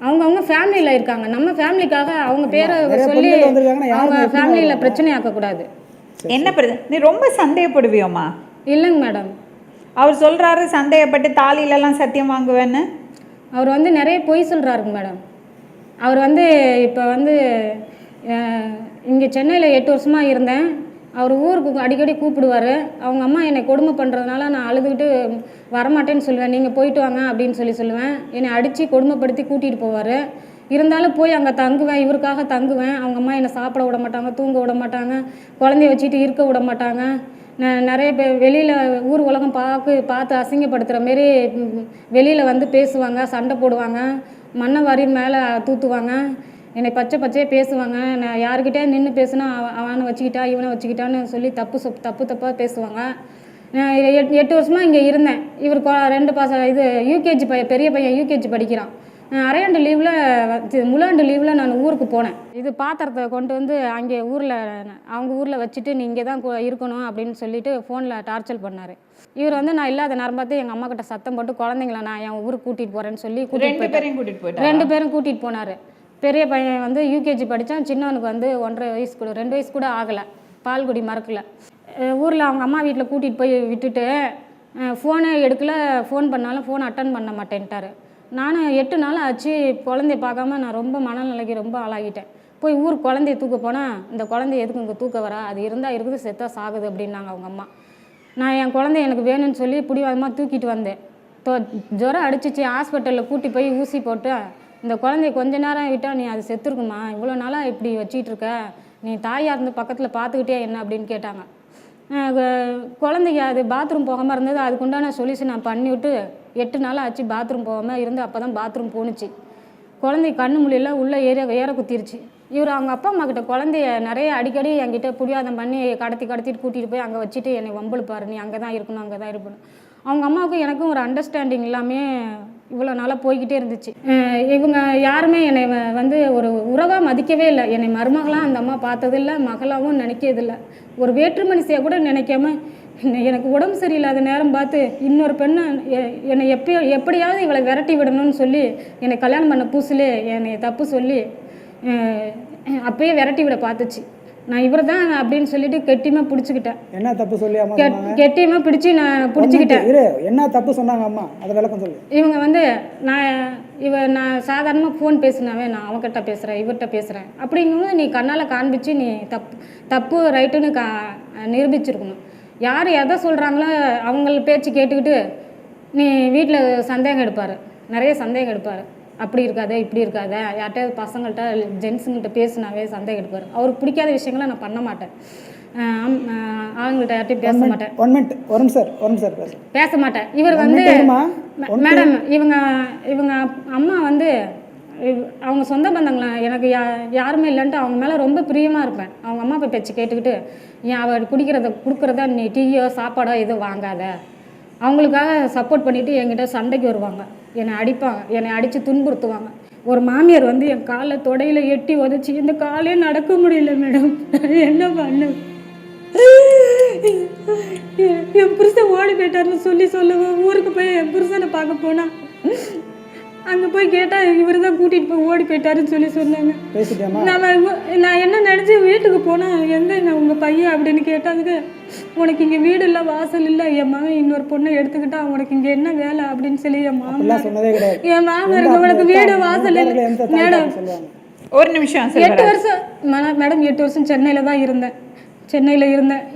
அவங்க ஃபேமிலியில் இருக்காங்க. நம்ம ஃபேமிலிக்காக அவங்க பேரை சொல்லி அவங்க ஃபேமிலியில் பிரச்சனை ஆக்கக்கூடாது. என்ன பிரச்சனை? நீ ரொம்ப சந்தேகப்படுவியோம்மா? இல்லைங்க மேடம். அவர் சொல்கிறாரு சந்தேகப்பட்டு தாலியிலலாம் சத்தியம் வாங்குவேன்னு. அவர் வந்து நிறைய பொய் சொல்கிறாருங்க மேடம். அவர் வந்து இப்போ வந்து இங்கே சென்னையில் 8 வருஷமாக இருந்தேன். அவர் ஊருக்கு அடிக்கடி கூப்பிடுவார். அவங்க அம்மா என்னை கொடுமை பண்ணுறதுனால நான் அழுதுகிட்டு வரமாட்டேன்னு சொல்லுவேன். நீங்கள் போயிட்டு வாங்க அப்படின்னு சொல்லுவேன். என்னை அடித்து கொடுமைப்படுத்தி கூட்டிகிட்டு போவார். இருந்தாலும் போய் அங்கே தங்குவேன், இவருக்காக தங்குவேன். அவங்க அம்மா என்னை சாப்பிட விட மாட்டாங்க, தூங்க விட மாட்டாங்க, குழந்தைய வச்சுட்டு இருக்க விட மாட்டாங்க. நிறைய பேர் வெளியில் ஊர் உலகம் பார்த்து அசிங்கப்படுத்துகிற மாரி வெளியில் வந்து பேசுவாங்க, சண்டை போடுவாங்க, மண்ணை வாரி மேலே தூத்துவாங்க, என்னை பச்சையாக பேசுவாங்க. நான் யாருக்கிட்டே நின்று பேசுனா அவனை வச்சுக்கிட்டா இவனை வச்சுக்கிட்டான்னு சொல்லி தப்பாக பேசுவாங்க. 8 வருஷமாக இங்கே இருந்தேன். இவர் 2 யூகேஜி பெரிய பையன் யூகேஜி படிக்கிறான். அரையாண்டு லீவில் முழாண்டு லீவில் நான் ஊருக்கு போனேன். இது பாத்திரத்தை கொண்டு வந்து அங்கே அவங்க ஊரில் வச்சுட்டு நீ இங்கே தான் இருக்கணும் அப்படின்னு சொல்லிட்டு ஃபோனில் டார்ச்சர் பண்ணார். இவர் வந்து நான் இல்லாத நேரம் பார்த்து எங்கள் அம்மா கிட்ட சத்தம் போட்டு குழந்தைங்கள நான் என் ஊருக்கு கூட்டிகிட்டு போகிறேன்னு சொல்லி 2 பேரும் கூட்டிகிட்டு போனார். பெரிய பையன் வந்து யூகேஜி படித்தான், சின்னவனுக்கு வந்து 1.5 வயசு கூட 2 வயசு கூட ஆகலை, பால்குடி மறக்கல. ஊரில் அவங்க அம்மா வீட்டில் கூட்டிகிட்டு போய் விட்டுட்டு ஃபோனே எடுக்கலை. ஃபோன் பண்ணாலும் ஃபோன் அட்டன் பண்ண மாட்டேன்ட்டார். நானும் 8 நாள் ஆச்சு குழந்தைய பார்க்காம நான் ரொம்ப மனநிலைக்கு ரொம்ப ஆளாகிட்டேன். போய் ஊருக்கு குழந்தைய தூக்க போனால் இந்த குழந்தைய எதுக்கு இங்கே தூக்க வரா, அது இருந்தால் இருக்குது, செத்தா சாகுது அப்படின்னாங்க அவங்க அம்மா. நான் என் குழந்தைய எனக்கு வேணும்னு சொல்லி பிடிவாதமாக தூக்கிட்டு வந்தேன். ஜுரம் அடிச்சிச்சு, ஹாஸ்பிட்டலில் கூட்டி போய் ஊசி போட்டு இந்த குழந்தைய கொஞ்ச நேரம் விட்டால் நீ அது செத்துருக்குமா, இவ்வளோ நாளாக இப்படி வச்சிகிட்டு இருக்க, நீ தாயாக இருந்து பக்கத்தில் பார்த்துக்கிட்டே என்ன அப்படின்னு கேட்டாங்க. குழந்தைக்கு அது பாத்ரூம் போகாமல் இருந்தது. அதுக்குண்டான சொல்யூஷன் நான் பண்ணிவிட்டு 8 நாள் ஆச்சு பாத்ரூம் போகாமல் இருந்து. அப்போ தான் பாத்ரூம் போணுச்சு. குழந்தை கண்ணு மொழியெல்லாம் உள்ளே ஏற குத்திருச்சு. இவர் அவங்க அப்பா அம்மா கிட்ட குழந்தைய நிறைய அடிக்கடி என்கிட்ட புடிவாதம் பண்ணி கடத்திட்டு கூட்டிகிட்டு போய் அங்கே வச்சுட்டு என்னை வம்பழுப்பார், நீ அங்கே தான் இருக்கணும் அங்கே தான் இருக்கணும். அவங்க அம்மாவுக்கும் எனக்கும் ஒரு அண்டர்ஸ்டாண்டிங் எல்லாமே இவ்வளோ நாளாக போய்கிட்டே இருந்துச்சு. இவங்க யாருமே என்னை வந்து ஒரு உறவாக மதிக்கவே இல்லை. என்னை மருமகளாக அந்த அம்மா பார்த்ததில்லை, மகளாகவும் நினைக்கிறதில்லை. ஒரு வேற்றுமனுஷியாக கூட நினைக்காம எனக்கு உடம்பு சரியில்லாத நேரம் பார்த்து இன்னொரு பெண்ணை என்னை எப்படியாவது இவளை விரட்டி விடணும்னு சொல்லி என்னை கல்யாணம் பண்ண புதுசுலே என்னை தப்பு சொல்லி அப்பயே விரட்டி விட பார்த்துச்சு. நான் இவர் தான் அப்படின்னு சொல்லிட்டு கெட்டியமாக பிடிச்சிக்கிட்டேன். என்ன தப்பு சொல்லி அம்மா கெட்டியமாக பிடிச்சி நான் பிடிச்சிக்கிட்டேன். என்ன தப்பு சொன்னாங்க அம்மா, அதை விளக்கம் சொல்லு. இவங்க வந்து நான் சாதாரணமாக ஃபோன் பேசினாவே நான் அவங்ககிட்ட பேசுகிறேன், இவர்கிட்ட பேசுகிறேன் அப்படிங்கும்போது நீ கண்ணால் காண்பிச்சு நீ தப்பு ரைட்டுன்னு நிரூபிச்சிருக்கணும். யார் எதை சொல்கிறாங்களோ அவங்கள பேச்சு கேட்டுக்கிட்டு நீ வீட்டில் சந்தேகம் எடுப்பார், நிறைய சந்தேகம் எடுப்பார். அப்படி இருக்காத இப்படி இருக்காத, யார்கிட்டயாவது பசங்கள்கிட்ட ஜென்ஸுங்கள்கிட்ட பேசினாவே சந்தேகம் எடுப்பார். அவருக்கு பிடிக்காத விஷயங்களை நான் பண்ண மாட்டேன். ஆளுங்கள்ட்ட யார்ட்டையும் பேச மாட்டேன். ஒன் மினிட் வரும் சார் பேச மாட்டேன். இவர் வந்து மேடம் இவங்க அம்மா வந்து அவங்க சொந்த பந்தங்களா எனக்கு யாருமே இல்லைன்ட்டு அவங்க மேலே ரொம்ப பிரியமாக இருப்பேன். அவங்க அம்மா போய் பேச்சு கேட்டுக்கிட்டு ஏன் அவள் கொடுக்குறத நீ டீயோ சாப்பாடோ எதுவும் வாங்காத, அவங்களுக்காக சப்போர்ட் பண்ணிவிட்டு என்கிட்ட சண்டைக்கு வருவாங்க, என்னை அடிப்பாங்க, என்னை அடித்து துன்புறுத்துவாங்க. ஒரு மாமியார் வந்து என் காலை தொடையில் எட்டி உதச்சி இந்த காலே நடக்க முடியல மேடம், என்ன பண்ண என் புருஷன் ஓடி போயிட்டாருன்னு சொல்லுவேன். ஊருக்கு போய் என் புருஷனை பார்க்க போனா அங்கே போய் கேட்டால் இவர் தான் கூட்டிகிட்டு போய் ஓடி போயிட்டாருன்னு சொன்னாங்க. நான் என்ன நினச்சி வீட்டுக்கு போனால் நான் உங்கள் பையன் அப்படின்னு கேட்டாங்க. உனக்கு இங்கே வீடு இல்லை வாசல் இல்லை, என் மகன் இன்னொரு பொண்ணை எடுத்துக்கிட்டா உனக்கு இங்கே என்ன வேலை அப்படின்னு சொல்லி என் மாமனார் உனக்கு வீடு வாசல் இல்லை மேடம். ஒரு நிமிஷம் 8 வருஷம் மேடம் 8 வருஷம் சென்னையில் தான் இருந்தேன்.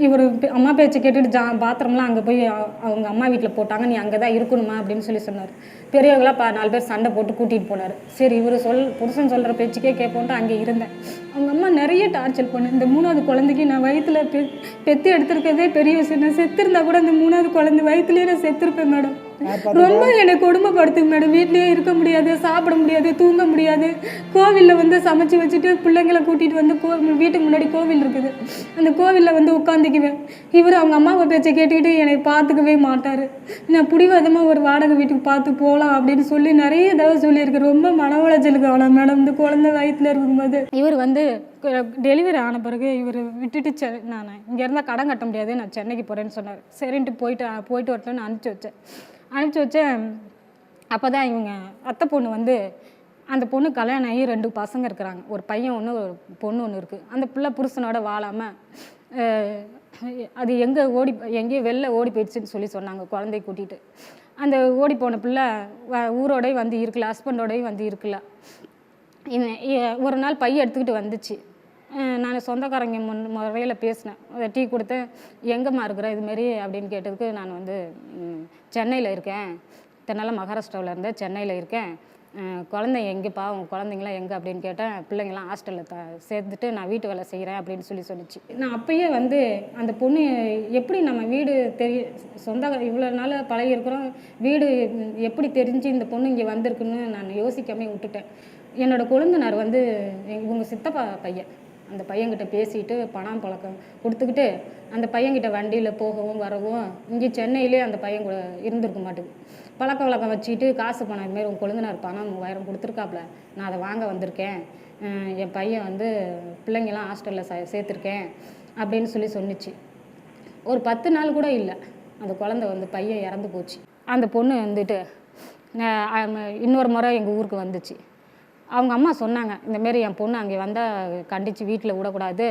இவர் அம்மா பேச்சை கேட்டுட்டு பாத்திரம்லாம் அங்கே போய் அவங்க அம்மா வீட்டில் போட்டாங்க, நீ அங்கே தான் இருக்கணுமா அப்படின்னு சொன்னார். பெரியவங்களாம் 4 பேர் சண்டை போட்டு கூட்டிகிட்டு போனார். சரி இவர் புருஷன் சொல்கிற பேச்சுக்கே கேட்போன்ட்டு அங்கே இருந்தேன். அவங்க அம்மா நிறைய டார்ச்சர் பண்ணேன். இந்த 3வது குழந்தைக்கு நான் வயிற்றுல பெற்று எடுத்திருக்கதே பெரிய விஷயம். நான் செத்துருந்தா கூட இந்த 3வது குழந்தை வயிற்றுலேயே நான் செத்துருப்பேன் மேடம். ரொம்ப என்னை கொடுமைப்படுத்துங்க மேடம். வீட்லேயே இருக்க முடியாது, சாப்பிட முடியாது, தூங்க முடியாது. கோவிலில் வந்து சமைச்சு வச்சுட்டு பிள்ளைங்களை கூட்டிகிட்டு வந்து வீட்டுக்கு முன்னாடி கோவில் இருக்குது, அந்த கோவிலில் வந்து உட்காந்துக்குவேன். இவர் அவங்க அம்மாவை பேச்சை கேட்டுக்கிட்டு என்னை பார்த்துக்கவே மாட்டார். நான் பிடிவாதமாக ஒரு வாடகை வீட்டுக்கு பார்த்து போகலாம் அப்படின்னு சொல்லி நிறைய தடவை சொல்லியிருக்கேன். ரொம்ப மன உளைச்சலுக்கு ஆகலாம் மேடம். இந்த குழந்தை வயிற்றுல இருக்கும்போது இவர் வந்து டெலிவரி ஆன பிறகு இவர் விட்டுட்டு நான் இங்கே இருந்தால் கடன் கட்ட முடியாது, நான் சென்னைக்கு போகிறேன்னு சொன்னார். சரின்ட்டு போயிட்டு வரட்டும்னு அனுப்பிச்சி வச்சேன். அப்போ தான் இவங்க அத்தை பொண்ணு வந்து அந்த பொண்ணு கல்யாணம் ஆகி 2 பசங்க இருக்கிறாங்க. ஒரு பையன் ஒன்று ஒரு பொண்ணு ஒன்று இருக்குது. அந்த பிள்ளை புருஷனோட வாழாமல் அது எங்கேயோ வெளில ஓடி போயிடுச்சுன்னு சொன்னாங்க குழந்தைய கூட்டிகிட்டு. அந்த ஓடி போன பிள்ளை ஊரோடய வந்து இருக்கல, ஹஸ்பண்டோடையும் வந்து இருக்கல. ஒரு நாள் பையன் எடுத்துக்கிட்டு வந்துச்சு. நான் சொந்தக்காரங்க முறையில் பேசினேன், டீ கொடுத்தேன். எங்கேம்மா இருக்கிறேன் இதுமாரி அப்படின்னு கேட்டதுக்கு நான் வந்து சென்னையில் இருக்கேன், தென்னால மகாராஷ்டிராவில் இருந்தேன், சென்னையில் இருக்கேன், குழந்தை எங்கேப்பா உங்கள் குழந்தைங்களாம் எங்கே அப்படின்னு கேட்டேன். பிள்ளைங்களாம் ஹாஸ்டலில் சேர்த்துட்டு நான் வீட்டு வேலை செய்கிறேன் அப்படின்னு சொல்லிச்சு. நான் அப்போயே வந்து அந்த பொண்ணு எப்படி நம்ம வீடு சொந்த இவ்வளோ நாள் பழகி இருக்கிறோம், வீடு எப்படி தெரிஞ்சு இந்த பொண்ணு இங்கே வந்திருக்குன்னு நான் யோசிக்காமே விட்டுட்டேன். என்னோடய கொழுந்தனார் வந்து இவங்க சித்தப்பா பையன், அந்த பையன்கிட்ட பேசிட்டு பணம் பழக்கம் கொடுத்துக்கிட்டு அந்த பையன்கிட்ட வண்டியில் போகவும் வரவும் இங்கே சென்னையிலே அந்த பையன் கூட இருந்திருக்க மாட்டேங்குது. பழக்க வழக்கம் வச்சுக்கிட்டு காசு பணம் இதுமாரி உங்கள் கொழுந்தனார் பணம் 3000 கொடுத்துருக்காப்புல, நான் அதை வாங்க வந்திருக்கேன், என் பையன் வந்து பிள்ளைங்களாம் ஹாஸ்டலில் சேர்த்துருக்கேன் அப்படின்னு சொன்னிச்சு. ஒரு 10 நாள் கூட இல்லை, அந்த குழந்தை வந்து பையன் இறந்து போச்சு. அந்த பொண்ணு வந்துட்டு இன்னொரு முறை எங்கள் ஊருக்கு வந்துச்சு. அவங்க அம்மா சொன்னாங்க, இந்தமாரி என் பொண்ணு அங்கே வந்தால் கண்டித்து வீட்டில் விடக்கூடாது,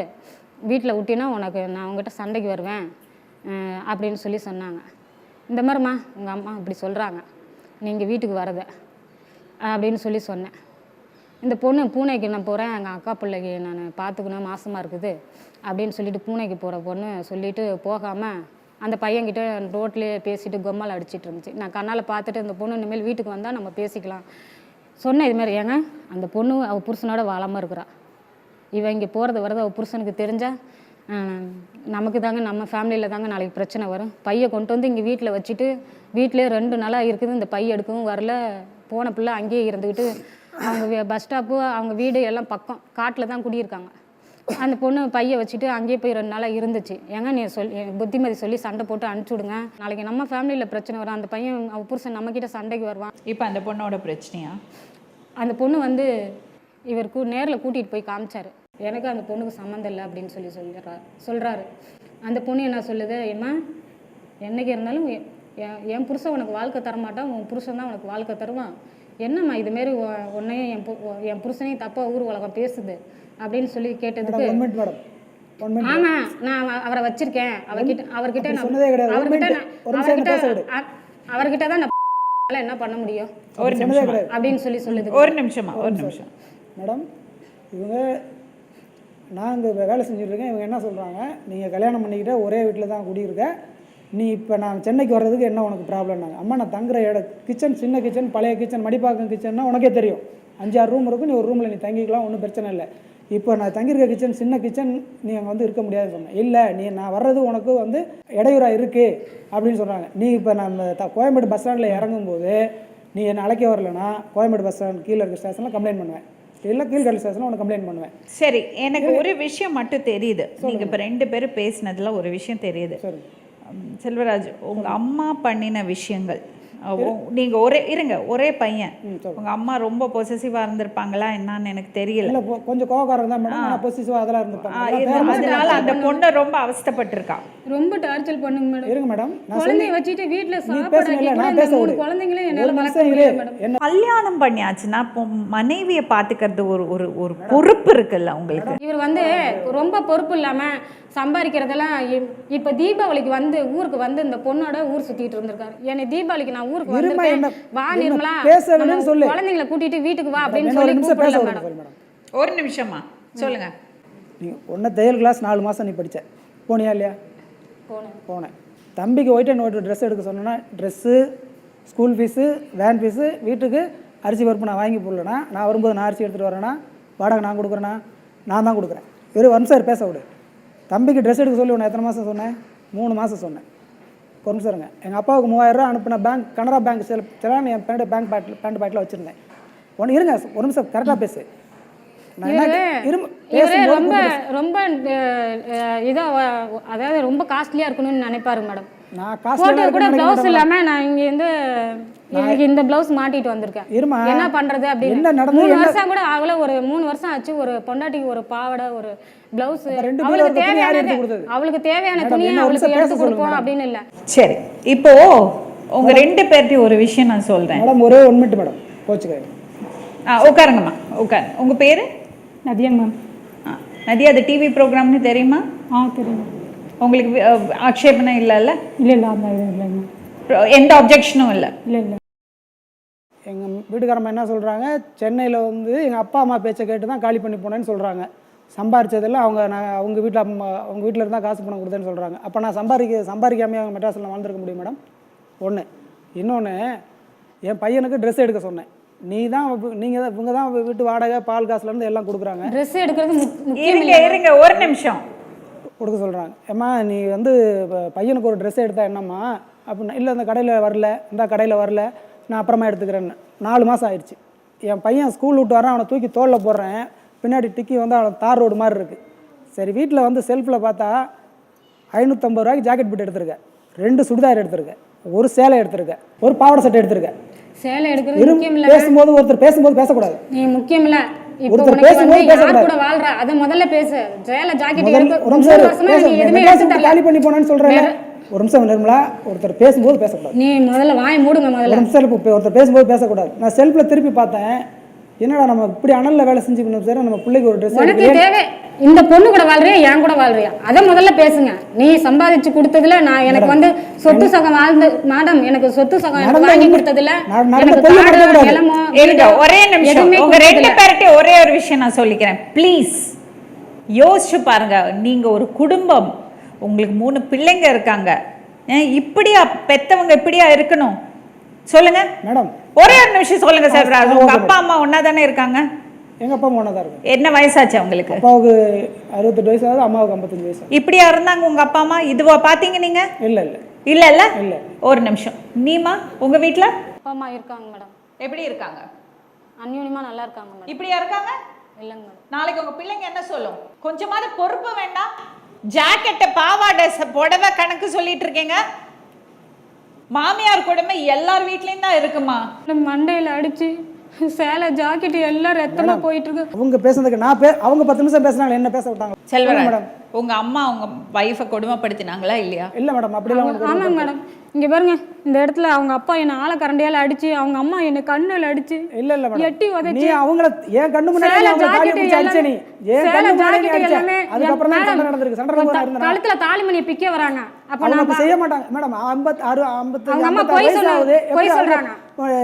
வீட்டில் விட்டினா நான் உங்ககிட்ட சண்டைக்கு வருவேன் அப்படின்னு சொன்னாங்க. இந்த மாதிரிம்மா உங்கள் அம்மா இப்படி சொல்கிறாங்க, நீங்கள் வீட்டுக்கு வரத அப்படின்னு சொன்னேன். இந்த பொண்ணு பூனைக்கு நான் போகிறேன், எங்கள் அக்கா பிள்ளைக்கு நான் பார்த்துக்கணும், மாசமாக இருக்குது அப்படின்னு சொல்லிட்டு பூனைக்கு போகிற பொண்ணு சொல்லிவிட்டு போகாமல் அந்த பையன்கிட்ட ரோட்லேயே பேசிட்டு கொம்மால் அடிச்சிட்டு இருந்துச்சு. நான் கண்ணால் பார்த்துட்டு இந்த பொண்ணு இனிமேல் வீட்டுக்கு வந்தால் நம்ம பேசிக்கலாம் சொன்னேன். இதுமாரி ஏங்க அந்த பொண்ணு அவள் புருஷனோட வாழாமல் இருக்கிறா, இவன் இங்கே போகிறது வரது அவள் புருஷனுக்கு தெரிஞ்சால் நமக்கு தாங்க, நம்ம ஃபேமிலியில் தாங்க நாளைக்கு பிரச்சனை வரும். பையை கொண்டு வந்து இங்கே வீட்டில் வச்சுட்டு வீட்டிலே 2 நாளாக இருக்குது, இந்த பை எடுக்கவும் வரல, போன பிள்ளை அங்கேயே இருந்துக்கிட்டு அவங்க பஸ் ஸ்டாப்பு அவங்க வீடு எல்லாம் பக்கம் காட்டில் தான் குடியிருக்காங்க. அந்த பொண்ணு பையை வச்சுட்டு அங்கேயே போய் 2 நாளாக இருந்துச்சு. ஏங்க நீ புத்திமதி சொல்லி சண்டை போட்டு அனுப்பிச்சி விடுங்க, நாளைக்கு நம்ம ஃபேமிலியில் பிரச்சனை வரும், அந்த பையன் அவள் புருஷன் நம்மக்கிட்ட சண்டைக்கு வருவான். இப்போ அந்த பொண்ணோட பிரச்சனையா? அந்த பொண்ணு வந்து இவருக்கு நேரில் கூட்டிகிட்டு போய் காமிச்சார், எனக்கு அந்த பொண்ணுக்கு சம்மந்தம் இல்லை அப்படின்னு சொல்கிறாரு. அந்த பொண்ணு என்ன சொல்லுது, ஏம்மா என்றைக்கு இருந்தாலும் என் புருஷன் உனக்கு வாழ்க்கை தரமாட்டான், உன் புருஷன் தான் உனக்கு வாழ்க்கை தருவான், என்னம்மா இதுமாரி உன்னையும் என் புருஷனையும் தப்பாக ஊர் உலகம் பேசுது அப்படின்னு கேட்டதுக்கு, ஆமாம் நான் அவரை வச்சிருக்கேன், அவர்கிட்ட தான் நான் என்ன பண்ண முடியும் அப்படின்னு சொல்லுது. ஒரு நிமிஷம் மேடம், இவங்க நான் இங்கே வேலை செஞ்சுட்ருக்கேன், இவங்க என்ன சொல்கிறாங்க, நீங்கள் கல்யாணம் பண்ணிக்கிட்ட ஒரே வீட்டில் தான் குடியிருக்க, நீ இப்போ நான் சென்னைக்கு வர்றதுக்கு என்ன உனக்கு ப்ராப்ளம்னாங்க. அம்மா நான் தங்குற கிச்சன் சின்ன கிச்சன், பழைய கிச்சன், மடிப்பாக்கம் கிச்சன்னா உனக்கே தெரியும். 5-6 ரூம் இருக்கும், நீ ஒரு ரூமில் நீ தங்கிக்கலாம், ஒன்றும் பிரச்சனை இல்லை. இப்போ நான் தங்கியிருக்க கிச்சன் சின்ன கிச்சன், நீ அங்கே வந்து இருக்க முடியாதுன்னு சொன்னேன். இல்லை, நான் வர்றது உனக்கு வந்து இடையூறாக இருக்குது அப்படின்னு சொன்னாங்க. நீ இப்போ நம்ம கோயம்பேடு பஸ் ஸ்டாண்டில் இறங்கும்போது நீ என்னை அழைக்க வரலன்னா கோயம்பேடு பஸ் ஸ்டாண்ட் கீழே இருக்க ஸ்டேஷனில் கம்ப்ளைண்ட் பண்ணுவேன், இல்லை கீழ்கடல் ஸ்டேஷனில் உனக்கு கம்ப்ளைண்ட் பண்ணுவேன். சரி, எனக்கு ஒரு விஷயம் மட்டும் தெரியுது. நீங்கள் இப்போ 2 பேரும் பேசினதில் ஒரு விஷயம் தெரியுது. செல்வராஜ், உங்கள் அம்மா பண்ணின விஷயங்கள், நீங்கள் ஒரே பையன், உங்கள் அம்மா ரொம்ப பொசசிவாக இருந்திருப்பாங்களா என்னன்னு எனக்கு தெரியல. இல்லை, கொஞ்சம் கோவக்காரங்க தான் மேடம், பொசிசிவாக அதெல்லாம் இருந்திருப்பாங்க. அதனால அந்த பொண்ணு ரொம்ப அவஸ்தைப்பட்டிருக்கா. ரொம்ப டார்ச்சர் பண்ணுங்க மேடம். இருங்க மேடம், குழந்தைய வச்சுட்டு வீட்டில் சாப்பாடு குழந்தைங்களே என்னால் வளர்க்க முடியாது மேடம். கல்யாணம் பண்ணியாச்சுன்னா இப்போ மனைவியை பார்த்துக்கிறது ஒரு பொறுப்பு இருக்குல்ல உங்களுக்கு. இவர் வந்து ரொம்ப பொறுப்பு இல்லாமல் சம்பாதிக்கிறதெல்லாம் இப்போ தீபாவளிக்கு வந்து ஊருக்கு வந்து இந்த பொண்ணோட ஊர் சுற்றிட்டு இருந்திருக்காரு. என்னை தீபாவளிக்கு நான் ஊருக்கு வந்திருக்கேன், வா நிர்மலா குழந்தைங்களை கூட்டிட்டு வீட்டுக்கு வா அப்படின்னு சொல்லி கூப்பிடல மேடம். ஒரு நிமிஷமா சொல்லுங்க. நீ ஒன்று தையல் கிளாஸ் 4 மாதம் நீ படித்த போனியா இல்லையா? போனேன். தம்பிக்கு ஒயிட் அண்ட் ஒயிட் ட்ரெஸ் எடுக்க சொன்னேன்னா dress, school fees, van fees, வீட்டுக்கு அரிசி பருப்பு நான் வாங்கி போடலன்னா, நான் வரும்போது நான் அரிசி எடுத்துகிட்டு வரேன்னா வாடகை நான் கொடுக்குறேன்னா நான் தான் கொடுக்குறேன். வெறும் வம்சார் பேச விடு. தம்பிக்கு ட்ரெஸ் எடுக்க சொல்லி உன்னை எத்தனை மாதம் சொன்னேன்? 3 மாதம் சொன்னேன். கொஞ்சம் சாருங்க, எங்கள் அப்பாவுக்கு 3000 ரூபா அனுப்பின பேங்க், கனரா பேங்க் செலான் என் பேண்ட் பேண்ட் பேக்கில் வச்சுருந்தேன். ஒன்று இருங்க, ஒரு நிமிஷம் கரெக்டாக பேசு. ரொம்ப ரொம்ப இதாக, அதாவது ரொம்ப காஸ்ட்லியாக இருக்கணும்னு நினைப்பாரு மேடம். போட்டு கூட பிளவுஸ் இல்லாமல் நான் இங்கேருந்து இந்த பிளவுஸ் மாட்டிட்டு வந்திருக்கேன். என்ன பண்றது அப்படின்னு 3 வருஷம் கூட ஆகல, ஒரு 3 வருஷம் ஆச்சு. ஒரு பொண்டாட்டிக்கு ஒரு பாவாடை, ஒரு பிளவுஸ், அவளுக்கு தேவையான துணியை அவளுக்கு எடுத்து கொடுப்போம் அப்படின்னு இல்லை. சரி, இப்போ உங்க 2 பேர்ட்டையும் ஒரு விஷயம் நான் சொல்றேன் மேடம். ஒரே 1 மினிட் மேடம், கோச்சுக்காது. உட்காருங்கம்மா, உட்காரு. உங்க பேரு? நதியா மேம். நதியா, அது டிவி ப்ரோக்ராம்னு தெரியுமா? தெரியும். உங்களுக்கு ஆட்சேபனை இல்லைல்ல? இல்லை இல்லைங்க, எந்த அப்ஜெக்ஷனும் இல்லை? இல்லை. எங்கள் வீட்டுக்காரம்மா என்ன சொல்கிறாங்க, சென்னையில் வந்து எங்கள் அப்பா அம்மா பேச்சை கேட்டு தான் காலி பண்ணி போனேன்னு சொல்கிறாங்க. சம்பாரிச்சதெல்லாம் அவங்க வீட்டில் அவங்க வீட்டில் இருந்தால் காசு பணம் கொடுத்தேன்னு சொல்கிறாங்க. அப்போ நான் சம்பாதிக்காமே அவங்க மெட்ராஸில் வாழ்ந்துருக்க முடியும் மேடம்? ஒன்று. இன்னொன்று, என் பையனுக்கு ட்ரெஸ் எடுக்க சொன்னேன். நீங்கள் தான் இவங்க தான் வீட்டு வாடகை, பால் காசுலேருந்து எல்லாம் கொடுக்குறாங்க. ட்ரெஸ் எடுக்கிறது இருங்க ஒரு நிமிஷம் கொடுக்க சொல்கிறாங்க. ஏம்மா நீ வந்து பையனுக்கு ஒரு ட்ரெஸ் எடுத்தா என்னம்மா அப்படின்னா, இல்லை இந்த கடையில் வரல, இந்த கடையில் வரல, நான் அப்புறமா எடுத்துக்கிறேன்னு. 4 மாதம் ஆயிடுச்சு. என் பையன் ஸ்கூல் விட்டு வரான், அவனை தூக்கி தோளில் போடுறேன், பின்னாடி டிக்கி வந்து அவன் தார் ரோடு மாதிரி இருக்குது. சரி, வீட்டில் வந்து செல்ஃபில் பார்த்தா 550 ரூபாய்க்கு ஜாக்கெட் போட்டு எடுத்திருக்கேன், 2 சுடிதார் எடுத்திருக்கேன், ஒரு சேலை எடுத்திருக்கேன், ஒரு பாவாடை சட்டை எடுத்திருக்கேன். சேலை எடுக்கிறது முக்கியம் இல்ல. பேசும்போது ஒருத்தர் பேசும்போது பேசக்கூடாது. நீ முக்கியம் இல்ல. இப்போ உனக்கு வந்து யார் கூட வாழ்ற அத முதல்ல பேசு. சேலை ஜாக்கெட் எடுக்க ஒரு வருஷமா நீ எதுமே எடுத்து தரல. காலி பண்ணி போனான்னு சொல்றேன். ஒரு நிமிஷம் நிர்மலா, ஒருத்தர் பேசும்போது பேசக்கூடாது. நீ முதல்ல வாய் மூடுங்க முதல்ல. ஒரு நிமிஷம், ஒருத்தர் பேசும்போது பேசக்கூடாது. நான் செல்ஃப்ல திருப்பி பார்த்தேன், என்னடா நம்ம இப்படி அனல்ல வேலை செஞ்சுக்கணும் சார், நம்ம பிள்ளைக்கு ஒரு ட்ரெஸ் உனக்கு தேவை. இந்த பொண்ணு கூட வாழ்றியா, என் கூட வாழ்றியா, அத முதல்ல பேசுங்க. நீ சம்பாதிச்சு கொடுத்ததுல நான் எனக்கு வந்து சொத்து சகம் வாழ்ந்து மேடம், எனக்கு சொத்து சகம் எனக்கு வாங்கி கொடுத்ததுல ஒரே நிமிஷம், உங்க 2 பேர்ட்டே ஒரே ஒரு விஷயம் நான் சொல்லிக்கிறேன். ப்ளீஸ் யோசிச்சு பாருங்க. நீங்க ஒரு குடும்பம், உங்களுக்கு 3 பிள்ளைங்க இருக்காங்க. இப்படியா பெத்தவங்க இப்படியா இருக்கணும்? சொல்லுங்க மேடம். ஒரே ஒரு நிமிஷம் சொல்லுங்க சார். உங்க அப்பா அம்மா ஒன்னா தானே இருக்காங்க? எங்க அப்பா அம்மா ஒன்னா தான் இருக்காங்க. என்ன வயசாச்சு அவங்களுக்கு? அப்பாவுக்கு 68 வயசு ஆகுது, அம்மாவுக்கு 55 வயசு. இப்படியா இருந்தாங்க உங்க அப்பா அம்மா? இதுவா பாத்தீங்க நீங்க? இல்ல இல்ல இல்ல இல்ல இல்ல. ஒரு நிமிஷம். நீமா உங்க வீட்ல அப்பா அம்மா இருக்காங்க மேடம். எப்படி இருக்காங்க? அன்யூனியமா நல்லா இருக்காங்க மேடம். இப்படியா இருக்காங்க? இல்லங்க மேடம். நாளைக்கு உங்க பிள்ளைங்க என்ன சொல்லும்? கொஞ்சமாவது பொறுப்பு வேண்டாம்? ஜாக்கெட், பாவாடை, புடவை கணக்கு சொல்லிட்டு இருக்கீங்க. மாமியார் கொடுமை எல்லார் வீட்லயும் தான் இருக்குமா? மண்டையில அடிச்சு சேலை ஜாக்கெட் எல்லாம் ரத்தமா போயிட்டு இருக்கு. அவங்க பேசுறதுக்கு அவங்க 10 நிமிஷம் பேசினாங்க, என்ன பேச விட்டாங்க? செல்வராஜ் மேடம், உங்க அம்மா உங்க வைஃபை கொடுமைப்படுத்தினாங்களா இல்லையா? இல்ல மேடம், அப்படிலாம். ஆமாங்க மேடம். இங்க பாருங்க, இந்த இடத்துல அவங்க அப்பா என்ன ஆள கரண்டியால அடிச்சு, அவங்க அம்மா என்ன கண்ணுல அடிச்சு, இல்ல இல்ல மேடம், எட்டி உதைச்சு, நீ அவங்கள ஏன் கண்ணு முன்னாடி அவங்க காலிய பிடிச்சு அடிச்ச, நீ ஏன் கண்ணு முன்னாடி அடிச்ச? அதுக்கு அப்புறம் தான் சண்டை நடந்துருக்கு. சண்டை நடந்து கழுத்துல தாலிமணி பிக்க வராங்க. அப்ப நான் செய்ய மாட்டாங்க மேடம். 56 அவங்க அம்மா போய் சொல்றாங்க.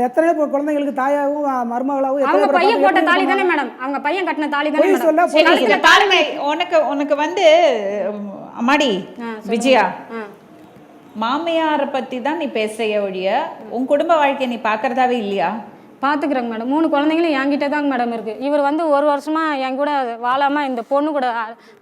எத்தனை குழந்தைகளுக்கு தாயாவும் மருமகளாவும் அவங்க பையன் போட்ட தாலி தானே மேடம், அவங்க பையன் கட்டின தாலி தானே மேடம். கழுத்துல தாலிமை உனக்கு வந்து அம்மாடி விஜயா, மாமியாரை பற்றி தான் நீ பேசுகிற ஒழிய உன் குடும்ப வாழ்க்கையை நீ பார்க்குறதாவே இல்லையா? பார்த்துக்குறேங்க மேடம். 3 குழந்தைங்களும் என்கிட்ட தாங்க மேடம் இருக்குது. இவர் வந்து 1 வருஷமாக என் கூட வாழாமல் இந்த பொண்ணு கூட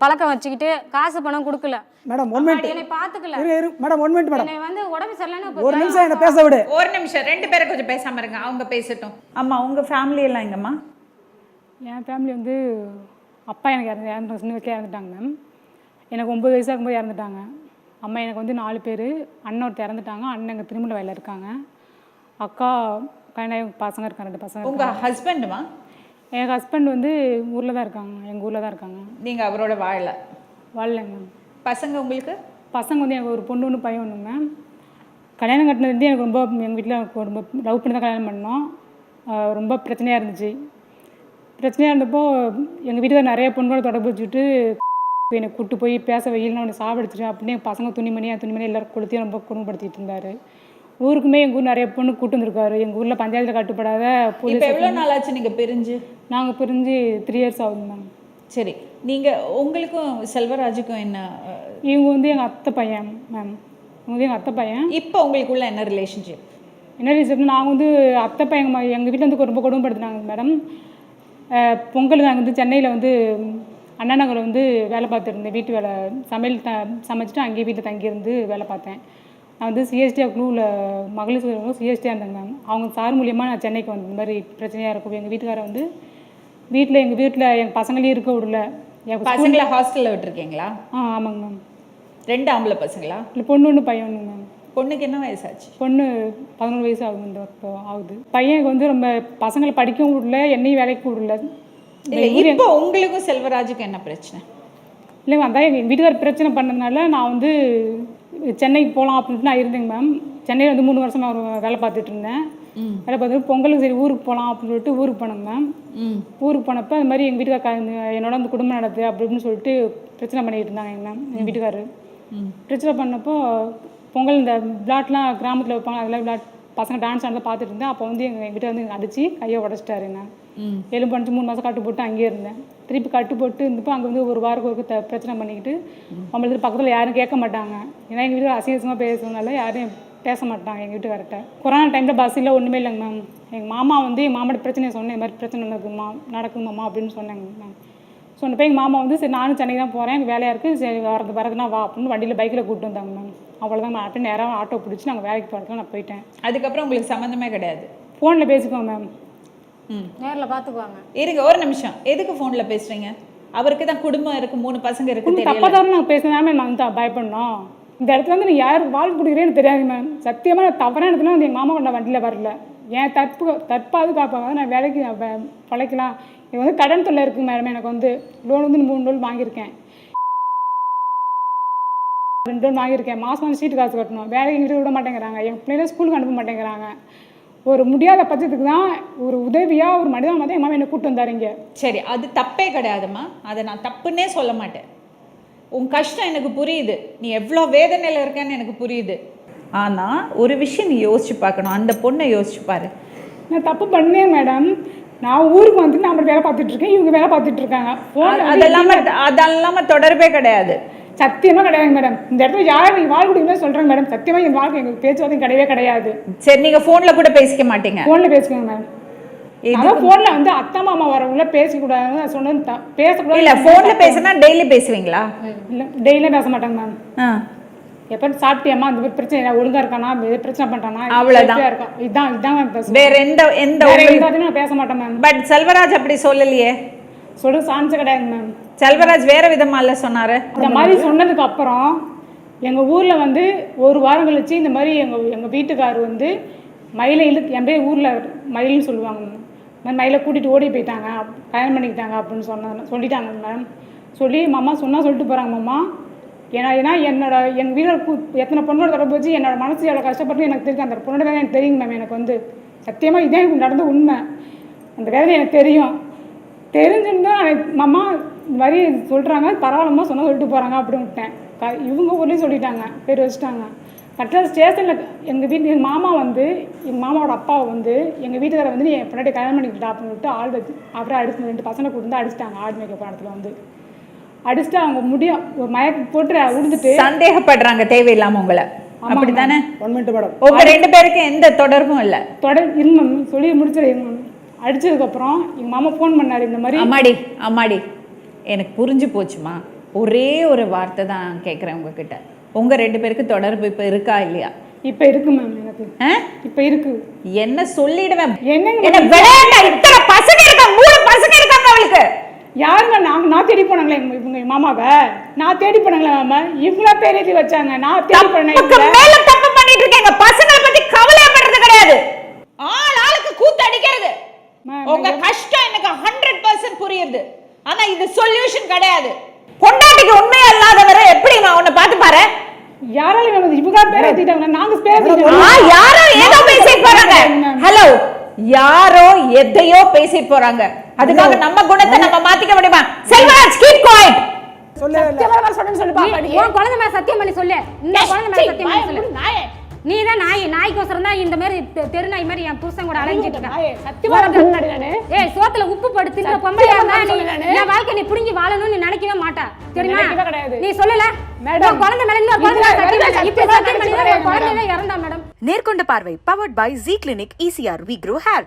பழக்கம் வச்சுக்கிட்டு காசு பணம் கொடுக்கல மேடம். 1 மினிட் என்னை பார்த்துக்கல மேடம். 1 minute madam. என்னை வந்து உடம்பு சரியில்லைன்னு ஒரு நிமிஷம் என்ன பேச விடு. ஒரு நிமிஷம் 2 பேரை கொஞ்சம் பேசாமல் இருங்க, அவங்க பேசட்டும். அம்மா உங்கள் ஃபேமிலி எல்லாம் எங்கம்மா? என் ஃபேமிலி வந்து அப்பா எனக்கு இறந்து சின்ன வயசுல இறந்துட்டாங்க மேம். எனக்கு 9 வயசு ஆகும்போது இறந்துட்டாங்க. அம்மா எனக்கு வந்து 4 பேர். அண்ணன் ஒருத்தர் இறந்துட்டாங்க. அண்ணன் எங்கள் திருமண வயலில் இருக்காங்க. அக்கா கல்யாணம் பசங்க இருக்காங்க, 2 பசங்க. உங்கள் ஹஸ்பண்டுமா? எங்கள் ஹஸ்பண்ட் வந்து ஊரில் தான் இருக்காங்க, எங்கள் ஊரில் தான் இருக்காங்க. நீங்கள் அவரோட வாழலை? வாழலைங்க மேம். பசங்க உங்களுக்கு? பசங்க வந்து எனக்கு ஒரு பொண்ணு 1 பையன் 1 மேம். கல்யாணம் கட்டினது எனக்கு ரொம்ப எங்கள் வீட்டில் ரொம்ப லவ் பண்ணி தான் கல்யாணம் பண்ணோம். ரொம்ப பிரச்சனையாக இருந்துச்சு. பிரச்சனையாக இருந்தப்போ எங்கள் வீட்டுக்கு நிறைய பொண்ணுகளை தொடர்பு வச்சுட்டு என்னை கூப்பிட்டு போய் பேச வெயில்னா உன்னை சாவடிச்சிட்டேன் அப்படின்னு பசங்க துணிமணி எல்லாரும் கொளுத்தையும் ரொம்ப குடும்பப்படுத்திட்டு இருந்தார். ஊருக்குமே எங்கள் ஊர் நிறைய பொண்ணு கூட்டு வந்திருக்காரு. எங்கள் ஊரில் பஞ்சாயத்தில் கட்டுப்படாத இப்போ எவ்வளோ நாள் ஆச்சு நீங்கள் பிரிஞ்சு? நாங்கள் பிரிஞ்சு 3 இயர்ஸ் ஆகுது மேம். சரி, நீங்கள் உங்களுக்கும் செல்வராஜுக்கும் என்ன? இவங்க வந்து எங்கள் அத்தை பையன் மேம். இவங்க வந்து எங்கள் அத்தை பையன். இப்போ உங்களுக்குள்ள என்ன ரிலேஷன்ஷிப்? என்ன ரீசன், நாங்கள் வந்து அத்தை பையன் எங்கள் வீட்டில் வந்து ரொம்ப கொடுமைப்படுத்தினாங்க மேடம். பொங்கல் நாங்கள் வந்து சென்னையில் வந்து அண்ணா நகரில் வந்து வேலை பார்த்துருந்தேன். வீட்டு வேலை சமையல் சமைச்சிட்டு அங்கேயே வீட்டில் தங்கியிருந்து வேலை பார்த்தேன். நான் வந்து சிஎஸ்டியாக குழுவில் மகளிர் சிஎஸ்டியாக இருந்தேங்க மேம். அவங்க சார் மூலியமாக நான் சென்னைக்கு வந்தேன். இந்த மாதிரி பிரச்சனையாக இருக்கும். எங்கள் வீட்டுக்காரை வந்து எங்கள் வீட்டில் எங்கள் பசங்களையும் இருக்க விடல. என் பசங்களை ஹாஸ்டலில் விட்டுருக்கீங்களா? ஆமாங்க மேம். 2 ஆம்பளை பசங்களா? இல்லை, பொண்ணு 1 பையன் 1 மேம். பொண்ணுக்கு என்ன வயசாச்சு? பொண்ணு 11 வயசு ஆகுது. இந்த இப்போ ஆகுது. பையனுக்கு வந்து ரொம்ப பசங்களை படிக்கவும் விடல, என்னையும் வேலைக்கு விடல. இப்போ உங்களுக்கும் செல்வராஜுக்கும் என்ன பிரச்சனை? இல்லைங்க, அதான் எங்கள் வீட்டுக்கார் பிரச்சனை பண்ணதுனால நான் வந்து சென்னைக்கு போகலாம் அப்படின்ட்டு நான் இருந்தேங்க மேம். சென்னையில் வந்து 3 வருஷமாக வேலை பார்த்துட்டு இருந்தேன். வேலை பார்த்துட்டு பொங்கலுக்கு சரி ஊருக்கு போகலாம் அப்படின்னு சொல்லிட்டு ஊருக்கு போனேங்க மேம். ஊருக்கு போனப்போ அது மாதிரி எங்கள் வீட்டுக்கார் என்னோட அந்த குடும்பம் நடக்குது அப்படின்னு சொல்லிட்டு பிரச்சனை பண்ணிகிட்டு இருந்தாங்க எங்கள் மேம். எங்கள் வீட்டுக்காரரு பிரச்சனை பண்ணப்போ பொங்கல் இந்த விளாட்லாம் கிராமத்தில் வைப்பாங்க, அதெல்லாம் விளாட் பசங்க டான்ஸ் ஆனதை பார்த்துட்டு இருந்தேன். அப்போ வந்து எங்கள் வீட்டை வந்து அடித்து கையை உடச்சிட்டாரு. என்ன எலும்பு அடிச்சு 3 மாதம் கட்டு போட்டு அங்கேயே இருந்தேன். திருப்பி கட்டு போட்டு இருந்தப்போ அங்கே வந்து ஒரு வாரத்துக்கு பிரச்சனை பண்ணிக்கிட்டு நம்மளுக்கு பக்கத்தில் யாரும் கேட்க மாட்டாங்க. ஏன்னா எங்கள் வீட்டில் அசிங்கமாக பேசுறதுனால யாரும் பேச மாட்டாங்க எங்கள் வீட்டுக்கார்ட்ட. கொரோனா டைமில் பஸ் இல்லை, ஒன்றுமே இல்லைங்க மேம். எங்கள் மாமா வந்து எங்கள் மாமாவோட பிரச்சனையை சொன்னேன், இந்த மாதிரி பிரச்சனை நடக்குமாம்மா அப்படின்னு சொன்னாங்க மேம். சொன்னப்போ எங்கள் மாமா வந்து சரி நானும் சென்னை தான் போகிறேன், எனக்கு வேலையாக இருக்குது, சரி வரதுனா வா அப்படின்னு வண்டியில் பைக்கில் கூப்பிட்டு வந்தாங்க மேம். அவ்வளோதான் மேம். அப்படியே நேராக ஆட்டோ பிடிச்சி நாங்கள் வேலைக்கு போகிறதுக்கு நான் போயிட்டேன். அதுக்கப்புறம் உங்களுக்கு சம்மந்தமே கிடையாது? ஃபோனில் பேசிக்குவோம் மேம். நேரில் பார்த்துக்குவாங்க. இருங்க ஒரு நிமிஷம், எதுக்கு ஃபோனில் பேசுகிறீங்க? அவருக்கு தான் குடும்பம் இருக்குது, 3 பசங்க இருக்குது. தப்பாக தான் நாங்கள் பேசினா மேம். நாங்கள் தான் பயப்படணும். இந்த இடத்துல வந்து நீ யாருக்கு வாழ்க்கை கொடுக்குறேன்னு தெரியாது மேம். சத்தியமாக நான் தவறான இடத்துல வந்து எங்கள் மாமா கொண்ட வண்டியில் வரல. என் தற்பாது காப்பாங்க. நான் வேலைக்கு பழைக்கலாம். எனக்கு வந்து கடன் தொல்லை இருக்குது மேடம். எனக்கு வந்து லோன் வந்து 3 லோன் வாங்கியிருக்கேன், 2 லோன் வாங்கியிருக்கேன். மாதம் சீட்டு காசு கட்டணும். வேலைக்கு விட மாட்டேங்கிறாங்க. என் பிள்ளைங்க ஸ்கூலுக்கு அனுப்ப மாட்டேங்கிறாங்க. ஒரு முடியாத பட்சத்துக்கு தான் ஒரு உதவியாக ஒரு மனிதன் வந்து என் மாமா என்னை கூப்பிட்டு வந்தாருங்க. சரி, அது தப்பே கிடையாதும்மா. அதை நான் தப்புன்னே சொல்ல மாட்டேன். உன் கஷ்டம் எனக்கு புரியுது, நீ எவ்வளோ வேதனையில் இருக்கேன்னு எனக்கு புரியுது. ஆனால் ஒரு விஷயம் நீ யோசிச்சு பார்க்கணும். அந்த பொண்ணை யோசிச்சு பாரு. நான் தப்பு பண்ணேன் மேடம். நான் ஊருக்கு வந்து நான் வேலை பார்த்துட்டு இருக்கேன், இவங்க வேலை பார்த்துட்டு இருக்காங்க. அதெல்லாம தொடர்பே கிடையாது. சத்தியமாக கிடையாது மேடம். இந்த இடத்துல யாரும் நீங்கள் வாழ் கொடுக்குமே சொல்கிறேங்க மேடம். சத்தியமாக என் வாழ்க்கை எங்களுக்கு பேச்சுவார்த்தை கிடையவே கிடையாது. சரி, நீங்கள் ஃபோனில் கூட பேசிக்க மாட்டீங்க? ஃபோனில் பேசிக்கோங்க மேடம். அதான் ஃபோனில் வந்து அத்தை மாமா வரவங்கள பேசக்கூடாதுன்னு சொன்னது பேசக்கூடாது. இல்லை, ஃபோனில் பேசினா டெய்லி பேசுவீங்களா? இல்லை, டெய்லியும் பேச மாட்டாங்க மேம். எப்போ சாப்பிட்டியம்மா, இந்த மாதிரி பிரச்சனை ஒழுங்காக இருக்கானா, பிரச்சனை பண்ணிட்டானா, அவ்வளோதான் இருக்கும். இதான் மேம் பேசுவேன். வேற எந்த நான் பேச மாட்டேன் மேம். பட் செல்வராஜ் அப்படி சொல்லலையே. சொல்ல சான்ஸ் கிடையாது மேம். செல்வராஜ் வேற விதமா இல்லை சொன்னாரு. இந்த மாதிரி சொன்னதுக்கு அப்புறம் எங்கள் ஊரில் வந்து 1 வாரம் கழிச்சு இந்த மாதிரி எங்கள் வீட்டுக்கார் வந்து மயிலை என் பேர் ஊரில் மயில்னு சொல்லுவாங்க. மயிலை கூட்டிகிட்டு ஓடி போயிட்டாங்க, கல்யாணம் பண்ணிக்கிட்டாங்க அப்படின்னு சொல்லிட்டாங்க மேம். சொல்லி மாமா சொன்னால் சொல்லிட்டு போகிறாங்க மாமா. ஏன்னா எங்கள் வீட்டில் எத்தனை பொண்ணோட தொடர்பு வச்சு என்னோட மனசு எவ்வளோ கஷ்டப்பட்டு எனக்கு தெரியும். அந்த பொண்ணோட வேலை எனக்கு தெரியுங்க மேம். எனக்கு வந்து சத்தியமாக இதே எனக்கு நடந்த உண்மை. அந்த வேலை எனக்கு தெரியும். தெரிஞ்சுன்னு மாமா இந்த மாதிரி சொல்கிறாங்க, பரவாயில்லம்மா சொன்னால் சொல்லிட்டு போகிறாங்க அப்படின்னு விட்டேன். இவங்க ஊர்லேயும் சொல்லிட்டாங்க, பேர் வச்சுட்டாங்க. கரெக்டாக ஸ்டேஷனில் எங்கள் மாமா வந்து எங்கள் மாமாவோட அப்பாவை வந்து எங்கள் வீட்டுக்காரை வந்து என் பின்னாடி கல்யாணம் பண்ணிக்கிட்டா அப்படின்னு விட்டு ஆள் வச்சு அப்புறம் அடிச்சு 2 பசங்களை கொடுத்து அடிச்சிட்டாங்க. ஆடு மேய்க்க இடத்துல வந்து அடிச்சுட்டு அவங்க முடியும் ஒரு மயக்கம் போட்டு விழுந்துட்டு சந்தேகப்படுறாங்க தேவையில்லாமல் உங்களை. அப்படித்தானே? 1 மினிட் மேடம். உங்க 2 பேருக்கு எந்த தொடர்பும் இல்ல? இருங்க மேம், சொல்லி முடிச்சிடுங்க மேம். அடிச்சதுக்கப்புறம் எங்கள் மாமா ஃபோன் பண்ணார் இந்த மாதிரி. அம்மாடி எனக்கு புரிஞ்சு போச்சுமா. ஒரே ஒரு வார்த்தை தான் கேட்குறேன் உங்ககிட்ட. உங்க 2 பேருக்கு தொடர்பு இப்போ இருக்கா இல்லையா? இப்போ இருக்கு மேம். எனக்கு இப்போ இருக்கு. என்ன சொல்லிடுவேன்? என்னங்க விளையாட இத்தனை பசங்க இருக்காங்க, 3 பசங்க இருக்காங்க அவளுக்கு. யாருங்க? நான் தேடி போனாங்களே இவங்க மாமாவை. நான் தேடி போனாங்களே மாமா, இவங்களா பேர் எழுதி வச்சாங்க. நான் தேடி போனேன். மேல தப்பு பண்ணிட்டு இருக்கீங்க. பசங்களை பத்தி கவலைப்படுறது கிடையாது, ஆளுக்கு கூத்து அடிக்கிறது. உங்க கஷ்டம் எனக்கு 100% புரியுது. ஆனா இது சொல்யூஷன் கிடையாது. பொண்டாட்டிக்கு உண்மையா இல்லாதவரை எப்படி உன்னை பார்த்து பாரு. யாராலும் இவங்க பேர் எழுதிட்டாங்க, நாங்க பேர் யாரோ ஏதோ பேசிட்டு போறாங்க. ஹலோ, யாரோ எதையோ பேசிட்டு போறாங்க. அதுக்காக நம்ம குணத்தை நம்ம மாத்திக்க முடியுமா? Selvaraj, keep quiet. சொல்லு பாப்பா. நீ உன் குழந்தை மேல சத்தியம் பண்ணி சொல்லு. இந்த குழந்தை மேல சத்தியம் பண்ணி சொல்லு. நீ தான் நாய்க்கோசரம் தான் இந்த மாதிரி தெரு நாய் மாதிரி என் புருஷன் கூட அலைஞ்சிட்டு இருக்க. ஏய், சோத்துல உப்பு போட்டு தின்ற பொம்பளையா இருந்தா என் வாழ்க்கை நீ புடுங்கி வாழணும்னு நீ நினைக்கவே மாட்டா. தெரியுமா? நீ சொல்லல மேடம், குழந்தை மேல இன்னொரு குழந்தை மேல சத்தியம் இப்ப சத்தியம் பண்ணி தான் குழந்தையில இறந்தா மேடம். நேர்கொண்ட பார்வை powered by Z Clinic ECR We Grow Hair.